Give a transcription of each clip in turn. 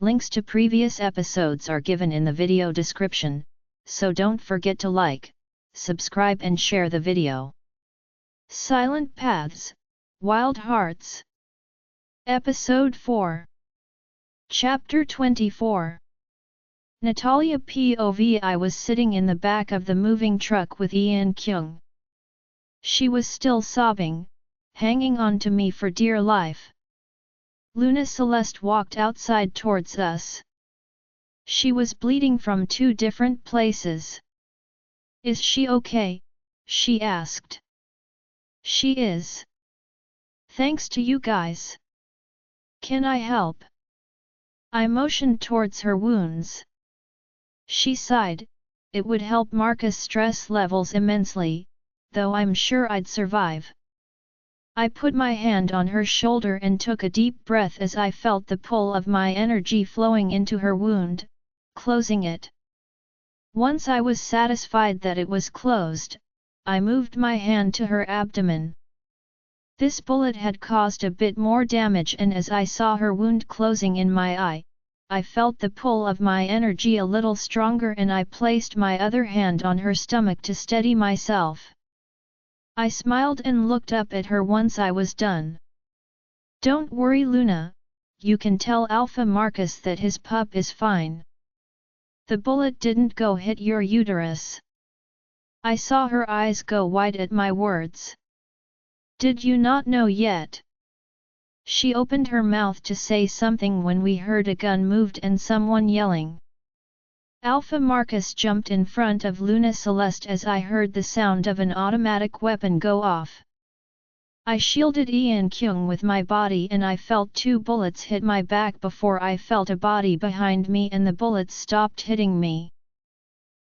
Links to previous episodes are given in the video description, so don't forget to like, subscribe and share the video. Silent Paths, Wild Hearts. Episode 4. Chapter 24. Natalia POV. I was sitting in the back of the moving truck with Ian Kyung. She was still sobbing, hanging on to me for dear life. Luna Celeste walked outside towards us. She was bleeding from 2 different places. "Is she okay?" she asked. "She is. Thanks to you guys. Can I help?" I motioned towards her wounds. She sighed. "It would help Marcus' stress levels immensely, though I'm sure I'd survive." I put my hand on her shoulder and took a deep breath as I felt the pull of my energy flowing into her wound, closing it. Once I was satisfied that it was closed, I moved my hand to her abdomen. This bullet had caused a bit more damage, and as I saw her wound closing in my eye, I felt the pull of my energy a little stronger and I placed my other hand on her stomach to steady myself. I smiled and looked up at her once I was done. "Don't worry, Luna, you can tell Alpha Marcus that his pup is fine. The bullet didn't go hit your uterus." I saw her eyes go wide at my words. "Did you not know yet?" She opened her mouth to say something when we heard a gun moved and someone yelling. Alpha Marcus jumped in front of Luna Celeste as I heard the sound of an automatic weapon go off. I shielded Ian Kyung with my body and I felt 2 bullets hit my back before I felt a body behind me and the bullets stopped hitting me.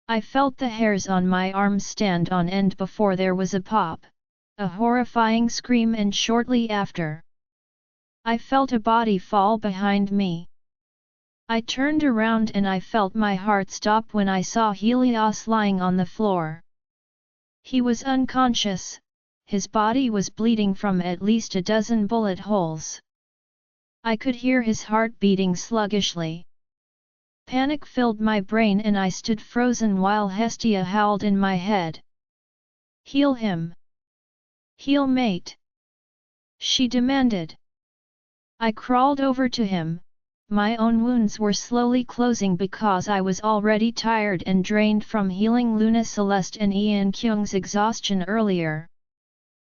I felt the hairs on my arms stand on end before there was a pop, a horrifying scream, and shortly after, I felt a body fall behind me. I turned around and I felt my heart stop when I saw Helios lying on the floor. He was unconscious, his body was bleeding from at least a dozen bullet holes. I could hear his heart beating sluggishly. Panic filled my brain and I stood frozen while Hestia howled in my head. "Heal him! Heal mate!" she demanded. I crawled over to him. My own wounds were slowly closing because I was already tired and drained from healing Luna Celeste and Ian Kyung's exhaustion earlier.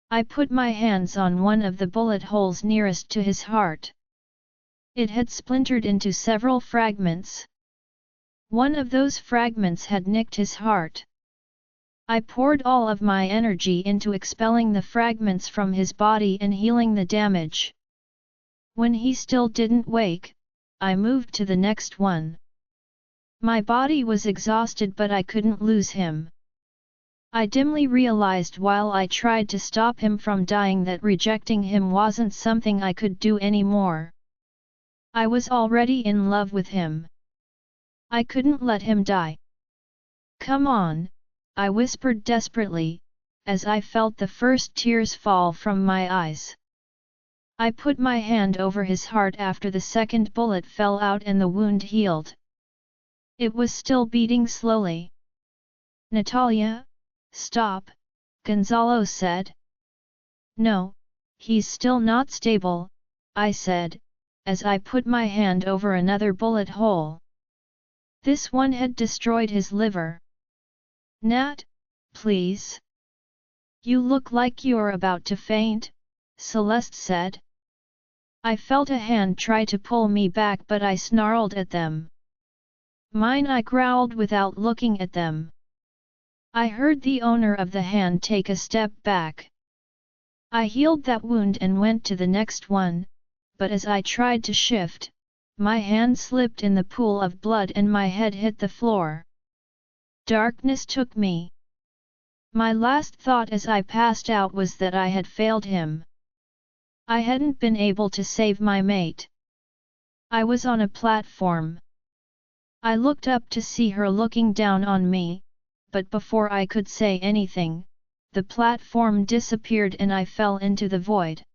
I put my hands on one of the bullet holes nearest to his heart. It had splintered into several fragments. One of those fragments had nicked his heart. I poured all of my energy into expelling the fragments from his body and healing the damage. When he still didn't wake, I moved to the next one. My body was exhausted but I couldn't lose him. I dimly realized while I tried to stop him from dying that rejecting him wasn't something I could do anymore. I was already in love with him. I couldn't let him die. "Come on," I whispered desperately, as I felt the first tears fall from my eyes. I put my hand over his heart after the second bullet fell out and the wound healed. It was still beating slowly. "Natalia, stop," Gonzalo said. "No, he's still not stable," I said, as I put my hand over another bullet hole. This one had destroyed his liver. "Nat, please. You look like you're about to faint," Celeste said. I felt a hand try to pull me back but I snarled at them. "Mine," I growled without looking at them. I heard the owner of the hand take a step back. I healed that wound and went to the next one, but as I tried to shift, my hand slipped in the pool of blood and my head hit the floor. Darkness took me. My last thought as I passed out was that I had failed him. I hadn't been able to save my mate. I was on a platform. I looked up to see her looking down on me, but before I could say anything, the platform disappeared and I fell into the void.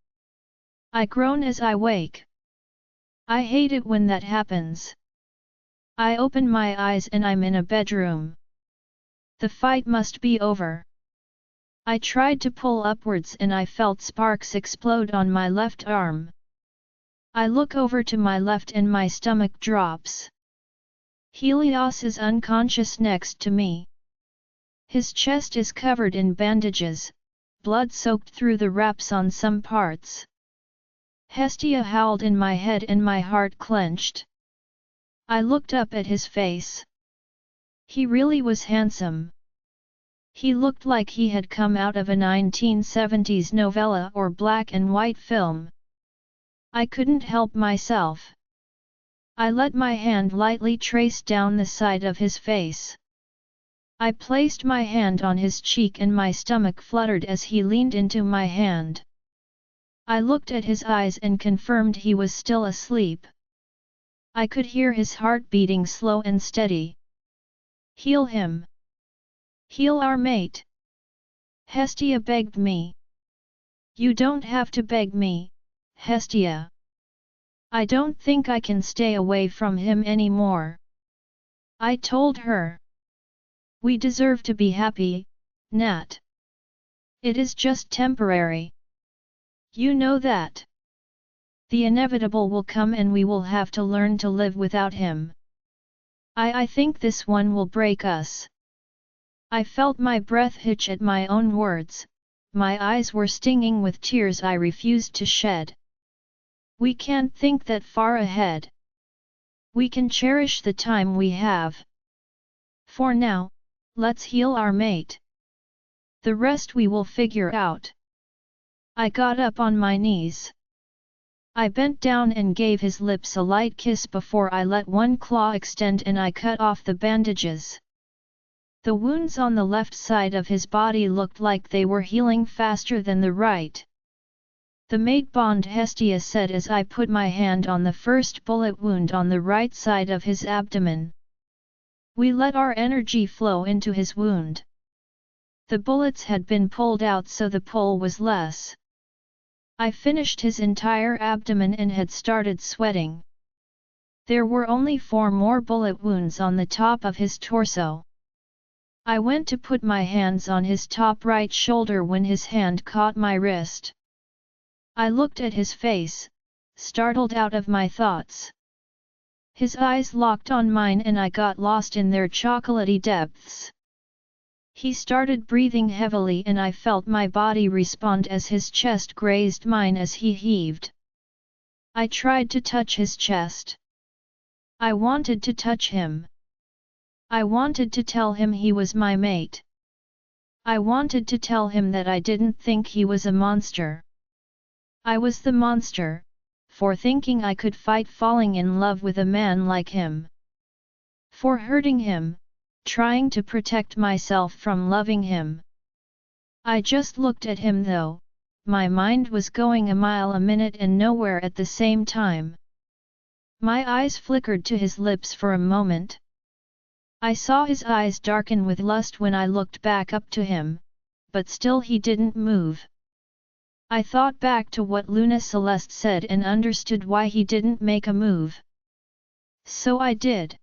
I groan as I wake. I hate it when that happens. I open my eyes and I'm in a bedroom. The fight must be over. I tried to pull upwards and I felt sparks explode on my left arm. I look over to my left and my stomach drops. Helios is unconscious next to me. His chest is covered in bandages, blood soaked through the wraps on some parts. Hestia howled in my head and my heart clenched. I looked up at his face. He really was handsome. He looked like he had come out of a 1970s novella or black and white film. I couldn't help myself. I let my hand lightly trace down the side of his face. I placed my hand on his cheek and my stomach fluttered as he leaned into my hand. I looked at his eyes and confirmed he was still asleep. I could hear his heart beating slow and steady. Heal him. Heal our mate. Hestia begged me. You don't have to beg me, Hestia. I don't think I can stay away from him anymore. I told her. We deserve to be happy, Nat. It is just temporary. You know that. The inevitable will come and we will have to learn to live without him. I think this one will break us. I felt my breath hitch at my own words, my eyes were stinging with tears I refused to shed. We can't think that far ahead. We can cherish the time we have. For now, let's heal our mate. The rest we will figure out. I got up on my knees. I bent down and gave his lips a light kiss before I let one claw extend and I cut off the bandages. The wounds on the left side of his body looked like they were healing faster than the right. The mate bond, Hestia said as I put my hand on the first bullet wound on the right side of his abdomen. We let our energy flow into his wound. The bullets had been pulled out so the pull was less. I finished his entire abdomen and had started sweating. There were only 4 more bullet wounds on the top of his torso. I went to put my hands on his top right shoulder when his hand caught my wrist. I looked at his face, startled out of my thoughts. His eyes locked on mine and I got lost in their chocolatey depths. He started breathing heavily and I felt my body respond as his chest grazed mine as he heaved. I tried to touch his chest. I wanted to touch him. I wanted to tell him he was my mate. I wanted to tell him that I didn't think he was a monster. I was the monster, for thinking I could fight falling in love with a man like him. For hurting him, trying to protect myself from loving him. I just looked at him though, my mind was going a mile a minute and nowhere at the same time. My eyes flickered to his lips for a moment. I saw his eyes darken with lust when I looked back up to him, but still he didn't move. I thought back to what Luna Celeste said and understood why he didn't make a move. So I did.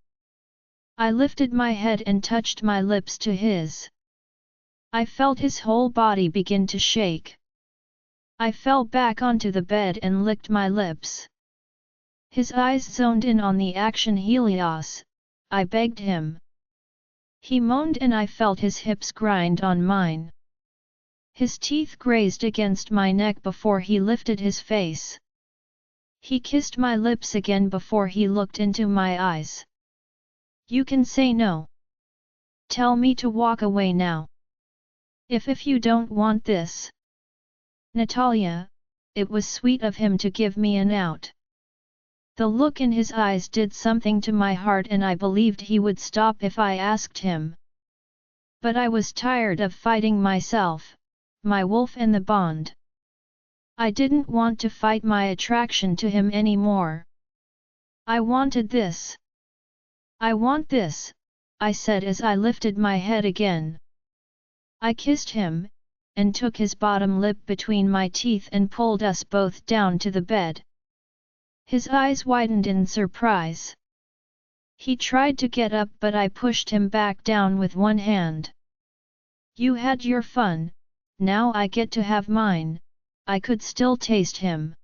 I lifted my head and touched my lips to his. I felt his whole body begin to shake. I fell back onto the bed and licked my lips. His eyes zoned in on the action. Helios, I begged him. He moaned and I felt his hips grind on mine. His teeth grazed against my neck before he lifted his face. He kissed my lips again before he looked into my eyes. You can say no. Tell me to walk away now. If you don't want this. Natalia, it was sweet of him to give me an out. The look in his eyes did something to my heart and I believed he would stop if I asked him. But I was tired of fighting myself, my wolf and the bond. I didn't want to fight my attraction to him anymore. I wanted this. I want this, I said as I lifted my head again. I kissed him, and took his bottom lip between my teeth and pulled us both down to the bed. His eyes widened in surprise. He tried to get up but I pushed him back down with one hand. You had your fun, now I get to have mine. I could still taste him.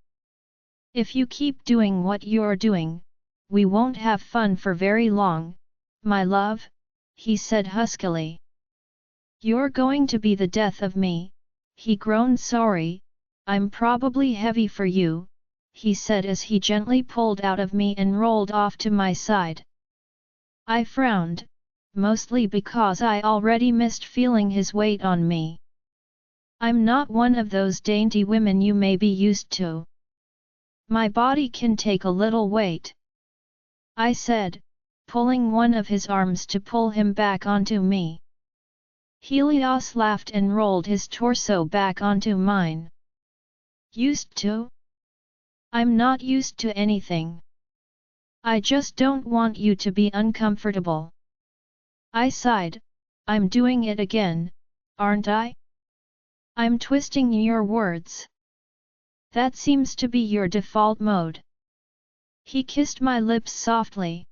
If you keep doing what you're doing, we won't have fun for very long, my love, he said huskily. You're going to be the death of me, he groaned. Sorry, I'm probably heavy for you, he said as he gently pulled out of me and rolled off to my side. I frowned, mostly because I already missed feeling his weight on me. I'm not one of those dainty women you may be used to. My body can take a little weight, I said, pulling one of his arms to pull him back onto me. Helios laughed and rolled his torso back onto mine. Used to? I'm not used to anything. I just don't want you to be uncomfortable. I sighed, I'm doing it again, aren't I? I'm twisting your words. That seems to be your default mode. He kissed my lips softly.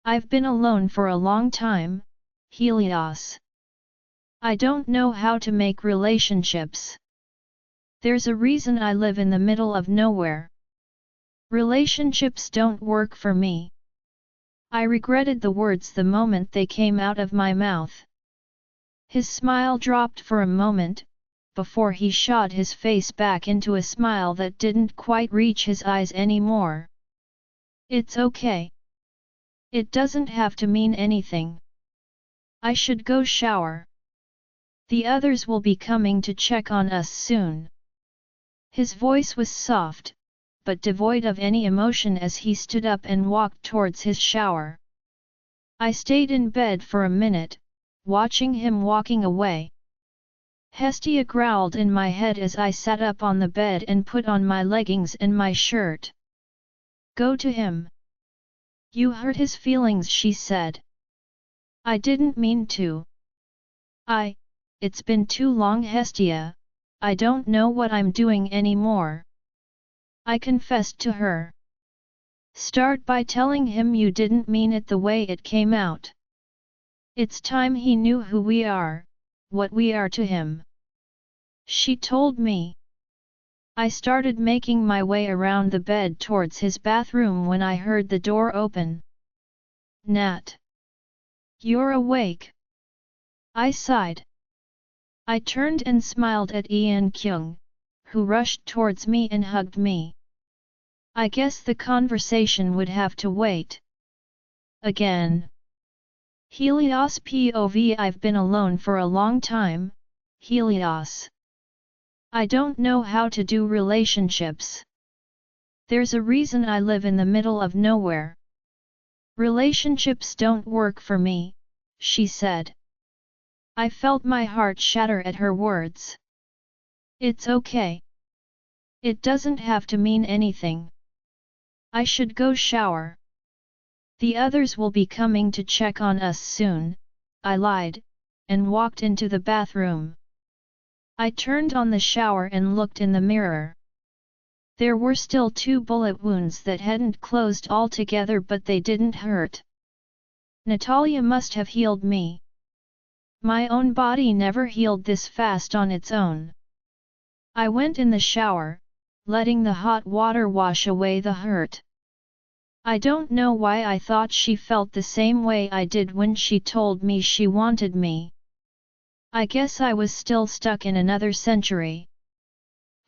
I've been alone for a long time, Helios. I don't know how to make relationships. There's a reason I live in the middle of nowhere. Relationships don't work for me. I regretted the words the moment they came out of my mouth. His smile dropped for a moment, before he shot his face back into a smile that didn't quite reach his eyes anymore. It's okay. It doesn't have to mean anything. I should go shower. The others will be coming to check on us soon. His voice was soft, but devoid of any emotion as he stood up and walked towards his shower. I stayed in bed for a minute, watching him walking away. Hestia growled in my head as I sat up on the bed and put on my leggings and my shirt. Go to him. You hurt his feelings, she said. I didn't mean to. It's been too long, Hestia, I don't know what I'm doing anymore. I confessed to her. Start by telling him you didn't mean it the way it came out. It's time he knew who we are, what we are to him. She told me. I started making my way around the bed towards his bathroom when I heard the door open. Nat. You're awake. I sighed. I turned and smiled at Ian Kyung, who rushed towards me and hugged me. I guess the conversation would have to wait. Again. Helios POV. I've been alone for a long time, Helios. I don't know how to do relationships. There's a reason I live in the middle of nowhere. Relationships don't work for me, she said. I felt my heart shatter at her words. It's okay. It doesn't have to mean anything. I should go shower. The others will be coming to check on us soon, I lied, and walked into the bathroom. I turned on the shower and looked in the mirror. There were still 2 bullet wounds that hadn't closed altogether, but they didn't hurt. Natalia must have healed me. My own body never healed this fast on its own. I went in the shower, letting the hot water wash away the hurt. I don't know why I thought she felt the same way I did when she told me she wanted me. I guess I was still stuck in another century.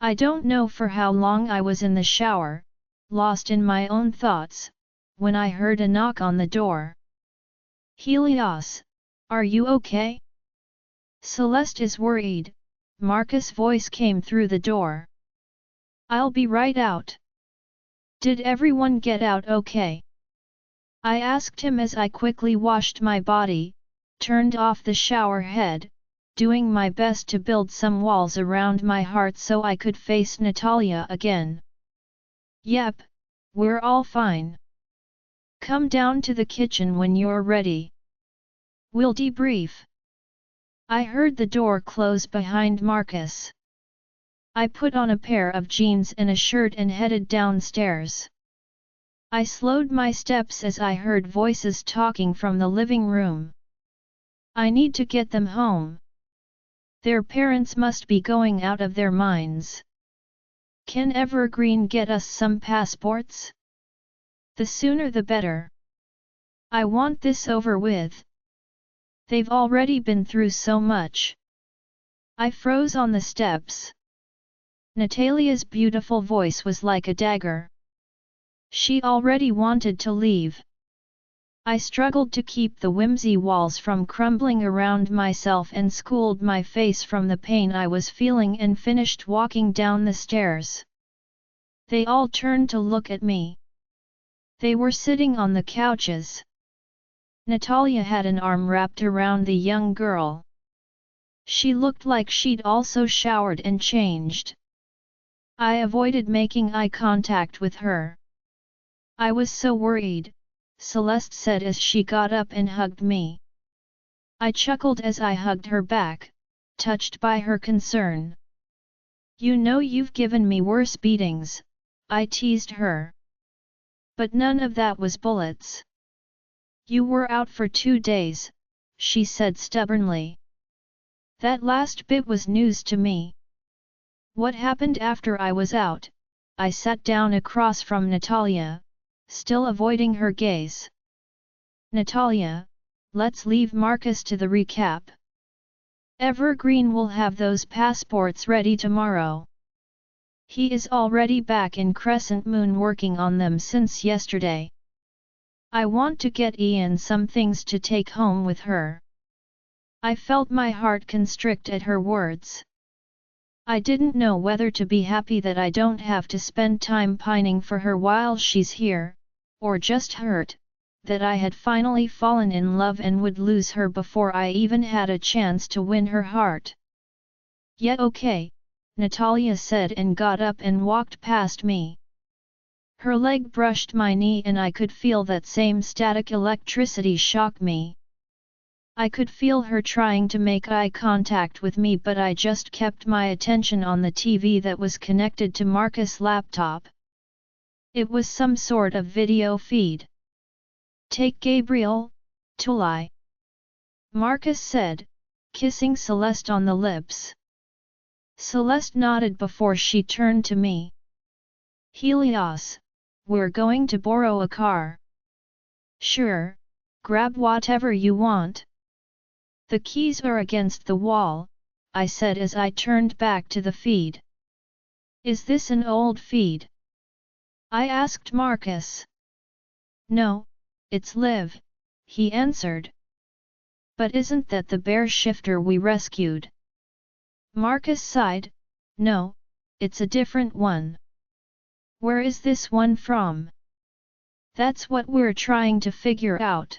I don't know for how long I was in the shower, lost in my own thoughts, when I heard a knock on the door. Helios, are you okay? Celeste is worried, Marcus' voice came through the door. I'll be right out. Did everyone get out okay? I asked him as I quickly washed my body, turned off the shower head, doing my best to build some walls around my heart so I could face Natalia again. Yep, we're all fine. Come down to the kitchen when you're ready. We'll debrief. I heard the door close behind Marcus. I put on a pair of jeans and a shirt and headed downstairs. I slowed my steps as I heard voices talking from the living room. I need to get them home. Their parents must be going out of their minds. Can Evergreen get us some passports? The sooner the better. I want this over with. They've already been through so much. I froze on the steps. Natalia's beautiful voice was like a dagger. She already wanted to leave. I struggled to keep the whimsy walls from crumbling around myself and schooled my face from the pain I was feeling and finished walking down the stairs. They all turned to look at me. They were sitting on the couches. Natalia had an arm wrapped around the young girl. She looked like she'd also showered and changed. I avoided making eye contact with her. I was so worried, Celeste said as she got up and hugged me. I chuckled as I hugged her back, touched by her concern. You know you've given me worse beatings, I teased her. But none of that was bullets. You were out for 2 days, she said stubbornly. That last bit was news to me. What happened after I was out? I sat down across from Natalia, still avoiding her gaze. Natalia, let's leave Marcus to the recap. Evergreen will have those passports ready tomorrow. He is already back in Crescent Moon working on them since yesterday. I want to get Ian some things to take home with her. I felt my heart constrict at her words. I didn't know whether to be happy that I don't have to spend time pining for her while she's here, or just hurt, that I had finally fallen in love and would lose her before I even had a chance to win her heart. Yeah, okay, Natalia said and got up and walked past me. Her leg brushed my knee and I could feel that same static electricity shock me. I could feel her trying to make eye contact with me, but I just kept my attention on the TV that was connected to Marcus' laptop. It was some sort of video feed. Take Gabriel, Tulai. Marcus said, kissing Celeste on the lips. Celeste nodded before she turned to me. Helios, we're going to borrow a car. Sure, grab whatever you want. The keys are against the wall, I said as I turned back to the feed. Is this an old feed? I asked Marcus. No, it's Liv, he answered. But isn't that the bear shifter we rescued? Marcus sighed. No, it's a different one. Where is this one from? That's what we're trying to figure out.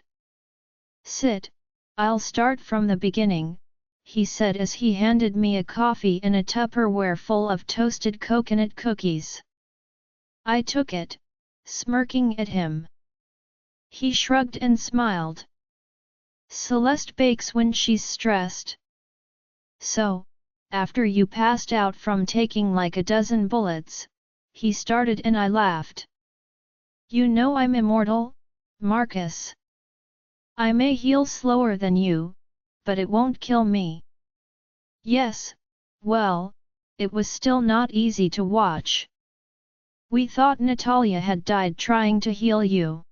Sit, I'll start from the beginning, he said as he handed me a coffee and a Tupperware full of toasted coconut cookies. I took it, smirking at him. He shrugged and smiled. Celeste bakes when she's stressed. So, after you passed out from taking like a dozen bullets, he started and I laughed. You know I'm immortal, Marcus. I may heal slower than you, but it won't kill me. Yes, well, it was still not easy to watch. We thought Natalia had died trying to heal you.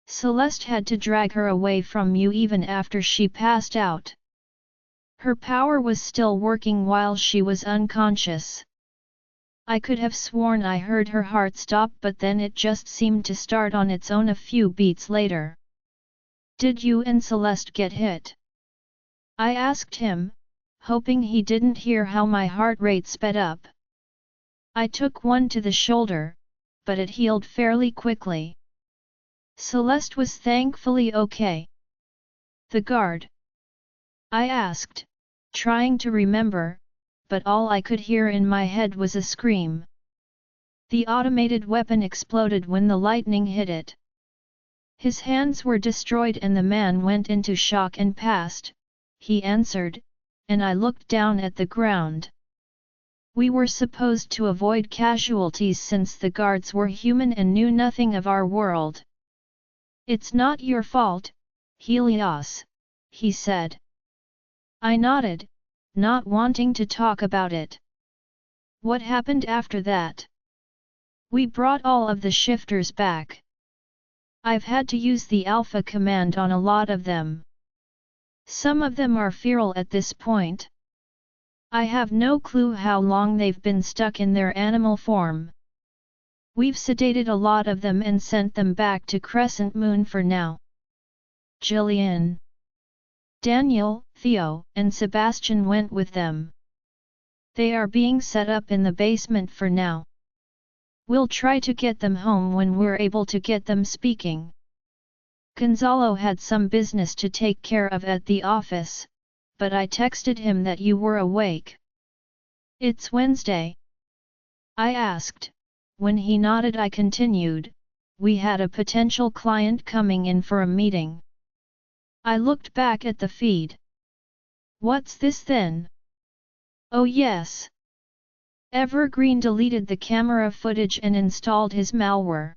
Celeste had to drag her away from you even after she passed out. Her power was still working while she was unconscious. I could have sworn I heard her heart stop, but then it just seemed to start on its own a few beats later. Did you and Celeste get hit? I asked him, hoping he didn't hear how my heart rate sped up. I took one to the shoulder, but it healed fairly quickly. Celeste was thankfully okay. The guard? I asked, trying to remember, but all I could hear in my head was a scream. The automated weapon exploded when the lightning hit it. His hands were destroyed and the man went into shock and passed, he answered, and I looked down at the ground. We were supposed to avoid casualties since the guards were human and knew nothing of our world. It's not your fault, Helios, he said. I nodded, not wanting to talk about it. What happened after that? We brought all of the shifters back. I've had to use the Alpha command on a lot of them. Some of them are feral at this point. I have no clue how long they've been stuck in their animal form. We've sedated a lot of them and sent them back to Crescent Moon for now. Jillian, Daniel, Theo, and Sebastian went with them. They are being set up in the basement for now. We'll try to get them home when we're able to get them speaking. Gonzalo had some business to take care of at the office, but I texted him that you were awake. It's Wednesday? I asked. When he nodded, I continued, we had a potential client coming in for a meeting. I looked back at the feed. What's this then? Oh yes. Evergreen deleted the camera footage and installed his malware.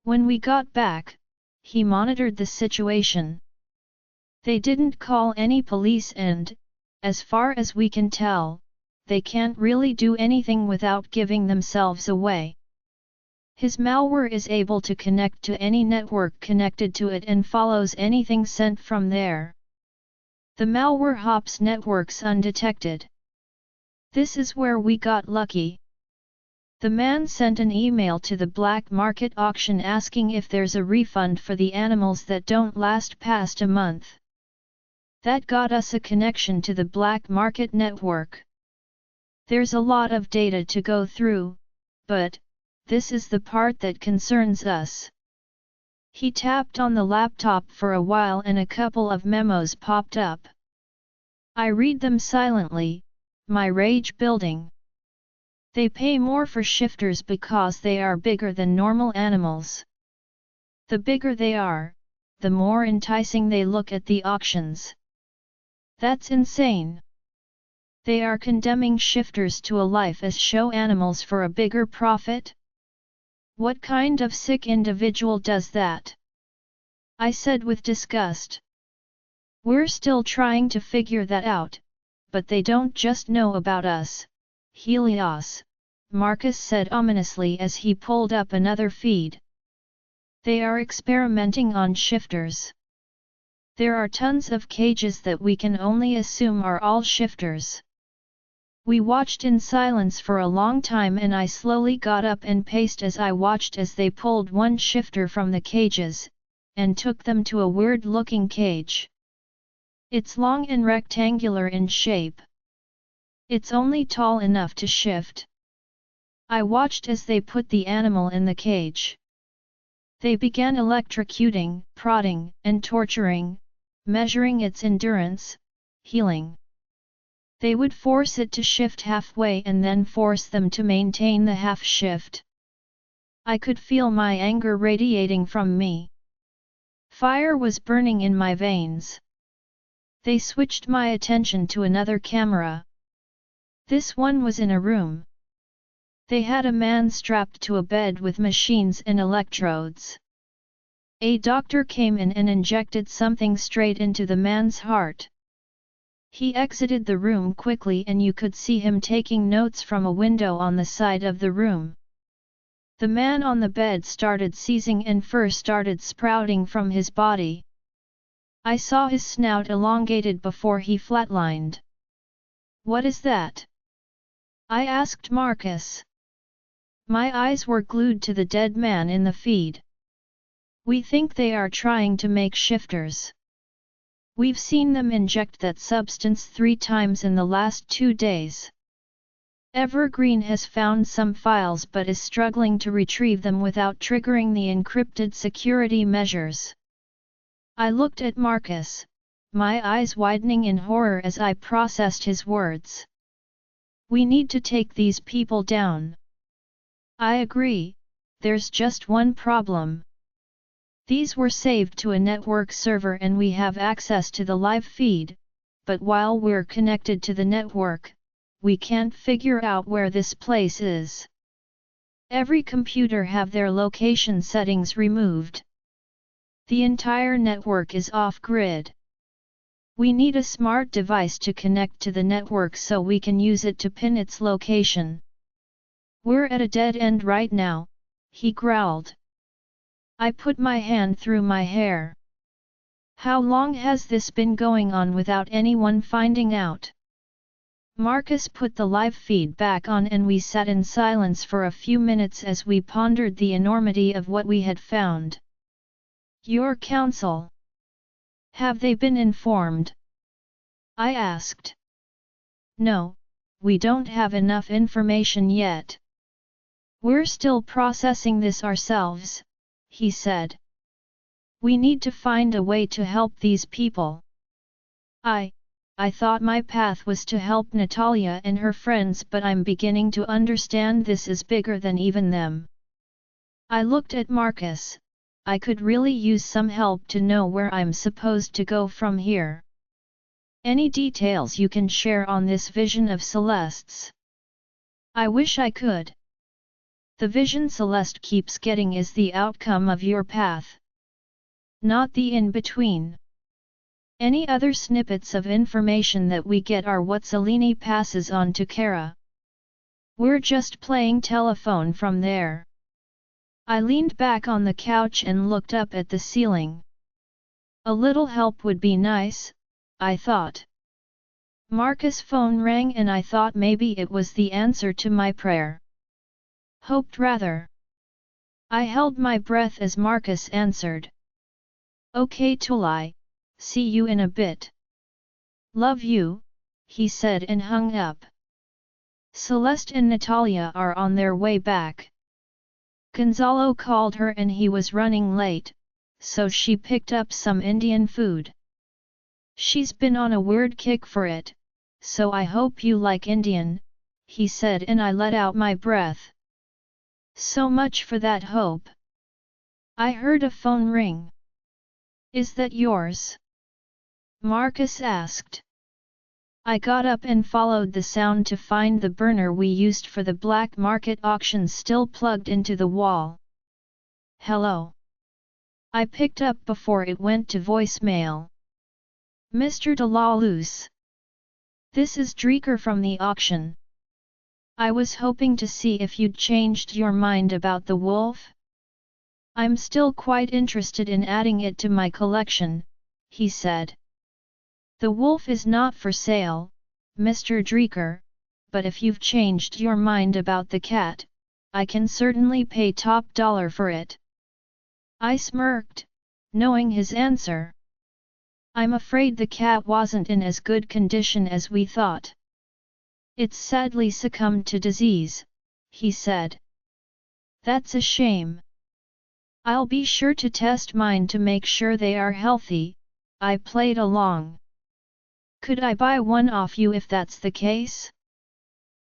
When we got back, he monitored the situation. They didn't call any police and, as far as we can tell, they can't really do anything without giving themselves away. His malware is able to connect to any network connected to it and follows anything sent from there. The malware hops networks undetected. This is where we got lucky. The man sent an email to the black market auction asking if there's a refund for the animals that don't last past a month. That got us a connection to the black market network. There's a lot of data to go through, but this is the part that concerns us. He tapped on the laptop for a while and a couple of memos popped up. I read them silently, my rage building. They pay more for shifters because they are bigger than normal animals. The bigger they are, the more enticing they look at the auctions. That's insane. They are condemning shifters to a life as show animals for a bigger profit? What kind of sick individual does that? I said with disgust. We're still trying to figure that out, but they don't just know about us, Helios, Marcus said ominously as he pulled up another feed. They are experimenting on shifters. There are tons of cages that we can only assume are all shifters. We watched in silence for a long time and I slowly got up and paced as I watched as they pulled one shifter from the cages, and took them to a weird-looking cage. It's long and rectangular in shape. It's only tall enough to shift. I watched as they put the animal in the cage. They began electrocuting, prodding, and torturing, measuring its endurance, healing. They would force it to shift halfway and then force them to maintain the half shift. I could feel my anger radiating from me. Fire was burning in my veins. They switched my attention to another camera. This one was in a room. They had a man strapped to a bed with machines and electrodes. A doctor came in and injected something straight into the man's heart. He exited the room quickly and you could see him taking notes from a window on the side of the room. The man on the bed started seizing and fur started sprouting from his body. I saw his snout elongated before he flatlined. What is that? I asked Marcus. My eyes were glued to the dead man in the feed. We think they are trying to make shifters. We've seen them inject that substance 3 times in the last 2 days. Evergreen has found some files but is struggling to retrieve them without triggering the encrypted security measures. I looked at Marcus, my eyes widening in horror as I processed his words. We need to take these people down. I agree, there's just one problem. These were saved to a network server and we have access to the live feed, but while we're connected to the network, we can't figure out where this place is. Every computer have their location settings removed. The entire network is off-grid. We need a smart device to connect to the network so we can use it to pin its location. We're at a dead end right now, he growled. I put my hand through my hair. How long has this been going on without anyone finding out? Marcus put the live feed back on and we sat in silence for a few minutes as we pondered the enormity of what we had found. Your council. Have they been informed? I asked. No, we don't have enough information yet. We're still processing this ourselves, he said. We need to find a way to help these people. I thought my path was to help Natalia and her friends, but I'm beginning to understand this is bigger than even them. I looked at Marcus. I could really use some help to know where I'm supposed to go from here. Any details you can share on this vision of Celeste's? I wish I could. The vision Celeste keeps getting is the outcome of your path, not the in-between. Any other snippets of information that we get are what Selene passes on to Kara. We're just playing telephone from there. I leaned back on the couch and looked up at the ceiling. A little help would be nice, I thought. Marcus' phone rang and I thought maybe it was the answer to my prayer. Hoped rather. I held my breath as Marcus answered. Okay Tulai. See you in a bit. Love you, he said and hung up. Celeste and Natalia are on their way back. Gonzalo called her and he was running late, so she picked up some Indian food. She's been on a weird kick for it, so I hope you like Indian, he said and I let out my breath. So much for that hope. I heard a phone ring. Is that yours? Marcus asked. I got up and followed the sound to find the burner we used for the black market auctions still plugged into the wall. Hello. I picked up before it went to voicemail. Mr. De La Luz. This is Dreeker from the auction. I was hoping to see if you'd changed your mind about the wolf. I'm still quite interested in adding it to my collection, he said. The wolf is not for sale, Mr. Dreeker, but if you've changed your mind about the cat, I can certainly pay top dollar for it. I smirked, knowing his answer. I'm afraid the cat wasn't in as good condition as we thought. It's sadly succumbed to disease, he said. That's a shame. I'll be sure to test mine to make sure they are healthy, I played along. Could I buy one off you if that's the case?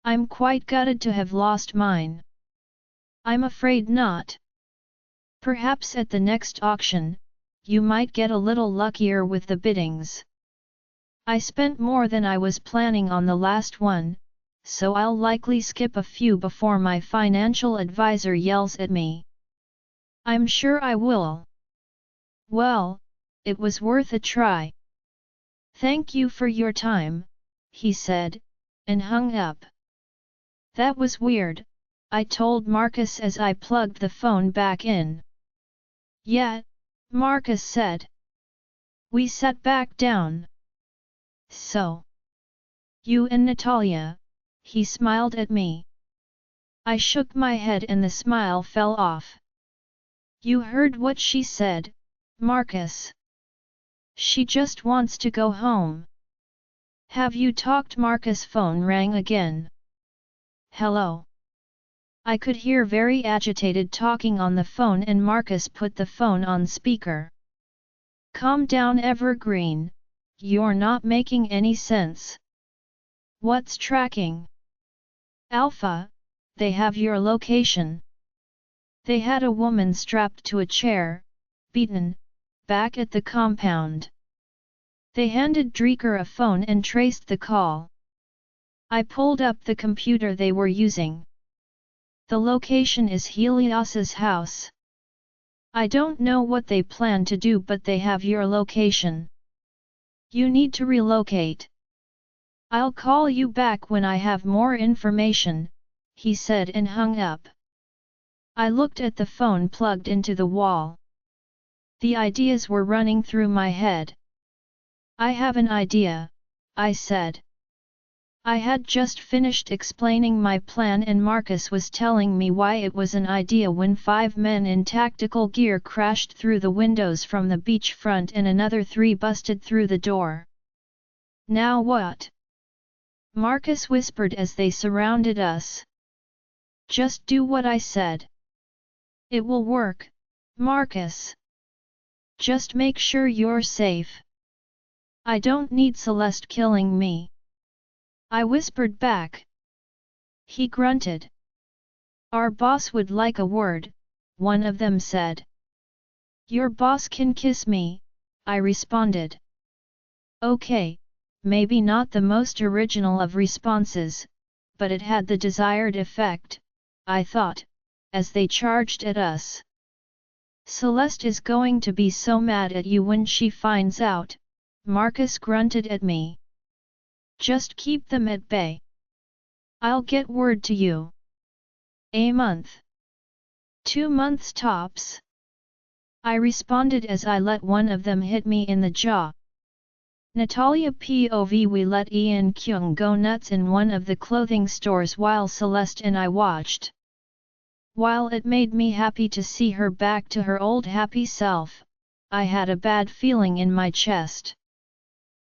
I'm quite gutted to have lost mine. I'm afraid not. Perhaps at the next auction, you might get a little luckier with the biddings. I spent more than I was planning on the last one, so I'll likely skip a few before my financial advisor yells at me. I'm sure I will. Well, it was worth a try. Thank you for your time, he said, and hung up. That was weird, I told Marcus as I plugged the phone back in. Yeah, Marcus said. We sat back down. So. You and Natalia, he smiled at me. I shook my head and the smile fell off. You heard what she said, Marcus. She just wants to go home. Have you talked? Marcus' phone rang again. Hello. I could hear very agitated talking on the phone and Marcus put the phone on speaker. Calm down Evergreen, you're not making any sense. What's tracking? Alpha, they have your location. They had a woman strapped to a chair, beaten, back at the compound. They handed Dreeker a phone and traced the call. I pulled up the computer they were using. The location is Helios's house. I don't know what they plan to do, but they have your location. You need to relocate. I'll call you back when I have more information, he said and hung up. I looked at the phone plugged into the wall. The ideas were running through my head. I have an idea, I said. I had just finished explaining my plan and Marcus was telling me why it was an idea when 5 men in tactical gear crashed through the windows from the beachfront and another 3 busted through the door. Now what? Marcus whispered as they surrounded us. Just do what I said. It will work, Marcus. Just make sure you're safe. I don't need Celeste killing me. I whispered back. He grunted. Our boss would like a word, one of them said. Your boss can kiss me, I responded. Okay, maybe not the most original of responses, but it had the desired effect, I thought, as they charged at us. Celeste is going to be so mad at you when she finds out, Marcus grunted at me. Just keep them at bay. I'll get word to you. A month. 2 months tops. I responded as I let one of them hit me in the jaw. Natalia POV. We let Ian Kyung go nuts in one of the clothing stores while Celeste and I watched. While it made me happy to see her back to her old happy self, I had a bad feeling in my chest.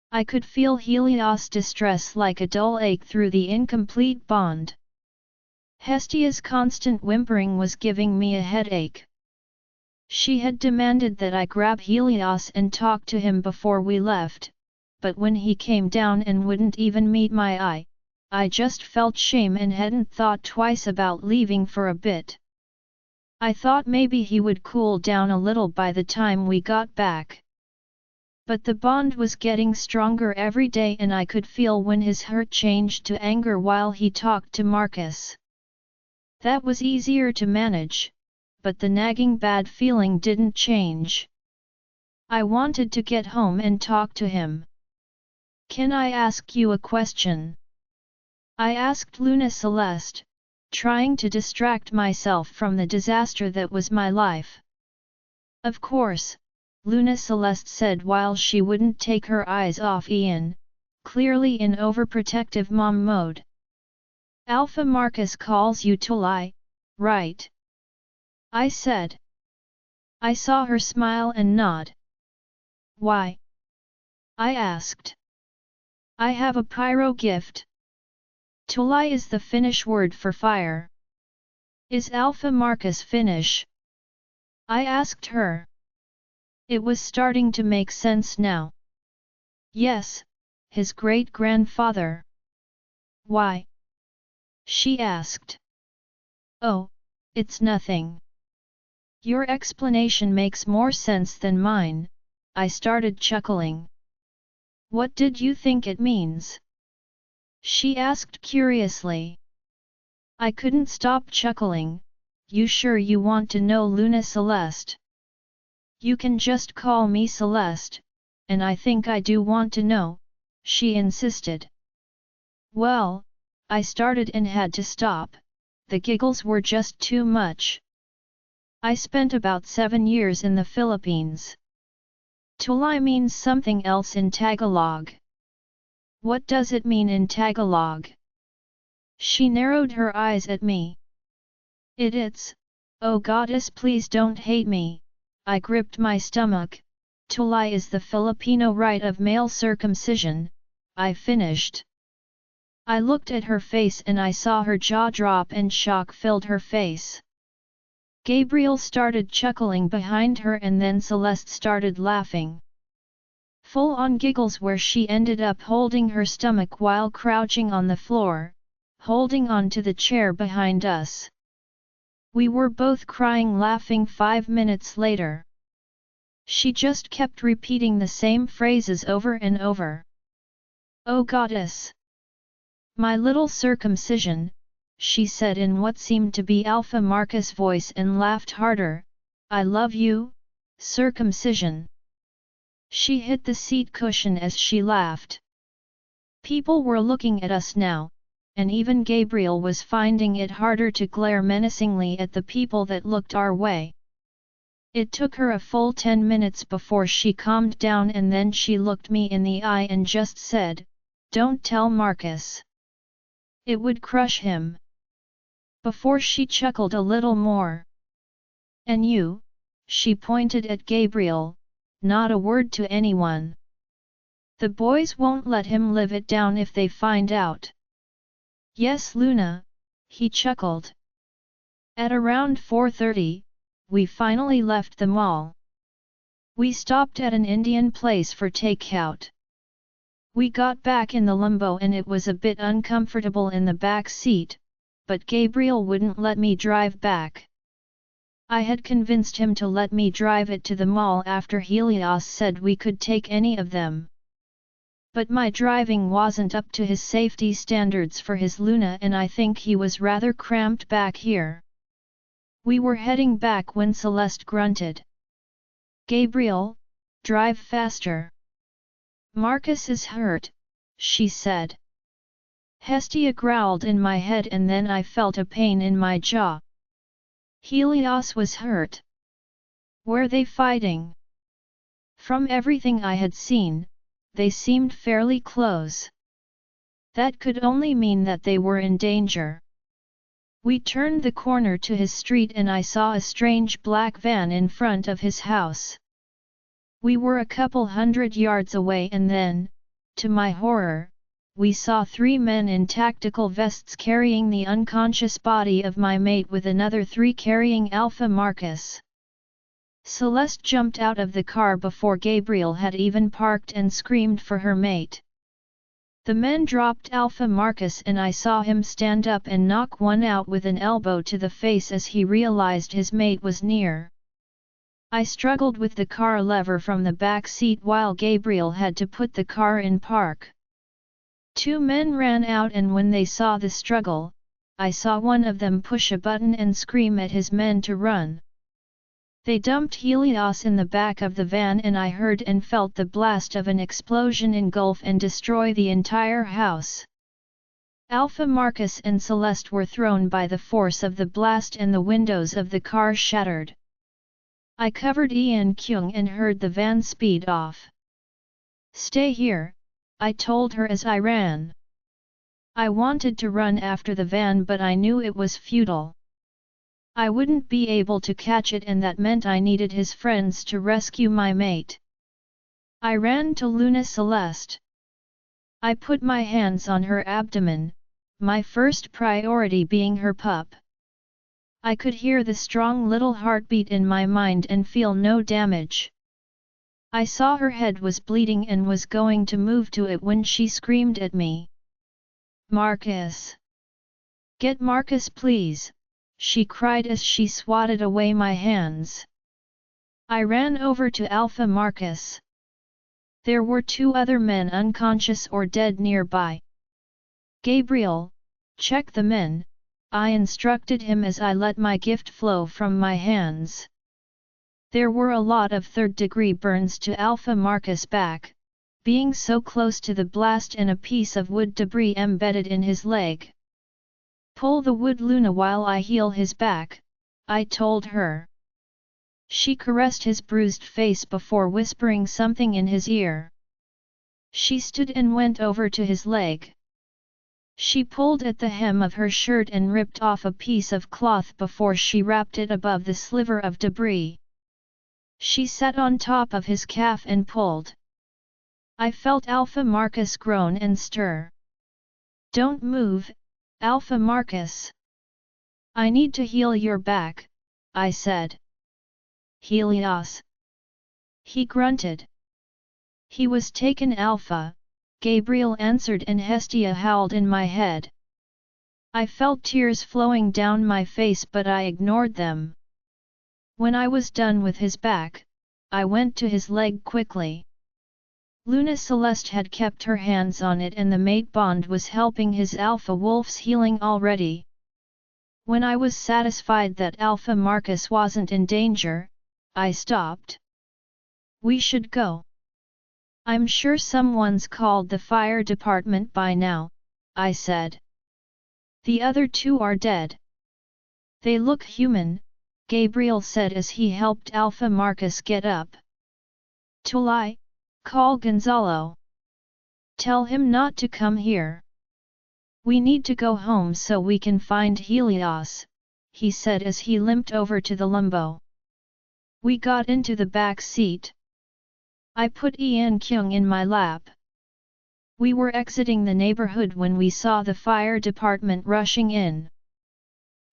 I could feel Helios' distress like a dull ache through the incomplete bond. Hestia's constant whimpering was giving me a headache. She had demanded that I grab Helios and talk to him before we left, but when he came down and wouldn't even meet my eye, I just felt shame and hadn't thought twice about leaving for a bit. I thought maybe he would cool down a little by the time we got back. But the bond was getting stronger every day and I could feel when his hurt changed to anger while he talked to Marcus. That was easier to manage, but the nagging bad feeling didn't change. I wanted to get home and talk to him. Can I ask you a question? I asked Luna Celeste, trying to distract myself from the disaster that was my life. Of course, Luna Celeste said while she wouldn't take her eyes off Ian, clearly in overprotective mom mode. Alpha Marcus calls you to lie, right? I said. I saw her smile and nod. Why? I asked. I have a pyro gift. Tulai is the Finnish word for fire. Is Alpha Marcus Finnish? I asked her. It was starting to make sense now. Yes, his great-grandfather. Why? She asked. Oh, it's nothing. Your explanation makes more sense than mine, I started chuckling. What did you think it means? She asked curiously. I couldn't stop chuckling. You sure you want to know, Luna Celeste? You can just call me Celeste, and I think I do want to know, she insisted. Well, I started and had to stop, the giggles were just too much. I spent about 7 years in the Philippines. Tulay means something else in Tagalog. What does it mean in Tagalog? She narrowed her eyes at me. It's, oh goddess, please don't hate me. I gripped my stomach. Tulay is the Filipino rite of male circumcision, I finished. I looked at her face and I saw her jaw drop and shock filled her face. Gabriel started chuckling behind her and then Celeste started laughing. Full-on giggles where she ended up holding her stomach while crouching on the floor, holding on to the chair behind us. We were both crying laughing 5 minutes later. She just kept repeating the same phrases over and over. Oh goddess! My little circumcision, she said in what seemed to be Alpha Marcus' voice and laughed harder. I love you, circumcision. She hit the seat cushion as she laughed. People were looking at us now, and even Gabriel was finding it harder to glare menacingly at the people that looked our way. It took her a full 10 minutes before she calmed down, and then she looked me in the eye and just said, "Don't tell Marcus. It would crush him." Before she chuckled a little more. "And you?" she pointed at Gabriel, "not a word to anyone. The boys won't let him live it down if they find out." "Yes, Luna," he chuckled. At around 4:30, we finally left the mall. We stopped at an Indian place for takeout. We got back in the limbo and it was a bit uncomfortable in the back seat, but Gabriel wouldn't let me drive back. I had convinced him to let me drive it to the mall after Helios said we could take any of them. But my driving wasn't up to his safety standards for his Luna, and I think he was rather cramped back here. We were heading back when Celeste grunted. "Gabriel, drive faster. Marcus is hurt," she said. Hestia growled in my head and then I felt a pain in my jaw. Helios was hurt. Were they fighting? From everything I had seen, they seemed fairly close. That could only mean that they were in danger. We turned the corner to his street and I saw a strange black van in front of his house. We were a couple hundred yards away and then, to my horror, we saw 3 men in tactical vests carrying the unconscious body of my mate with another 3 carrying Alpha Marcus. Celeste jumped out of the car before Gabriel had even parked and screamed for her mate. The men dropped Alpha Marcus and I saw him stand up and knock one out with an elbow to the face as he realized his mate was near. I struggled with the car lever from the back seat while Gabriel had to put the car in park. 2 men ran out and when they saw the struggle, I saw one of them push a button and scream at his men to run. They dumped Helios in the back of the van and I heard and felt the blast of an explosion engulf and destroy the entire house. Alpha Marcus and Celeste were thrown by the force of the blast and the windows of the car shattered. I covered Ian Kyung and heard the van speed off. "Stay here," I told her as I ran. I wanted to run after the van but I knew it was futile. I wouldn't be able to catch it and that meant I needed his friends to rescue my mate. I ran to Luna Celeste. I put my hands on her abdomen, my first priority being her pup. I could hear the strong little heartbeat in my mind and feel no damage. I saw her head was bleeding and was going to move to it when she screamed at me. "Marcus! Get Marcus please!" she cried as she swatted away my hands. I ran over to Alpha Marcus. There were 2 other men unconscious or dead nearby. "Gabriel, check the men," I instructed him as I let my gift flow from my hands. There were a lot of 3rd-degree burns to Alpha Marcus' back, being so close to the blast and a piece of wood debris embedded in his leg. "Pull the wood Luna while I heal his back," I told her. She caressed his bruised face before whispering something in his ear. She stood and went over to his leg. She pulled at the hem of her shirt and ripped off a piece of cloth before she wrapped it above the sliver of debris. She sat on top of his calf and pulled. I felt Alpha Marcus groan and stir. "Don't move, Alpha Marcus. I need to heal your back," I said. "Helios." He grunted. "He was taken Alpha," Gabriel answered and Hestia howled in my head. I felt tears flowing down my face but I ignored them. When I was done with his back, I went to his leg quickly. Luna Celeste had kept her hands on it and the mate bond was helping his Alpha Wolf's healing already. When I was satisfied that Alpha Marcus wasn't in danger, I stopped. We should go. I'm sure someone's called the fire department by now, I said. The other two are dead. They look human, Gabriel said as he helped Alpha Marcus get up. Tulai, call Gonzalo. Tell him not to come here. We need to go home so we can find Helios, he said as he limped over to the Lumbo. We got into the back seat. I put Ian Kyung in my lap. We were exiting the neighborhood when we saw the fire department rushing in.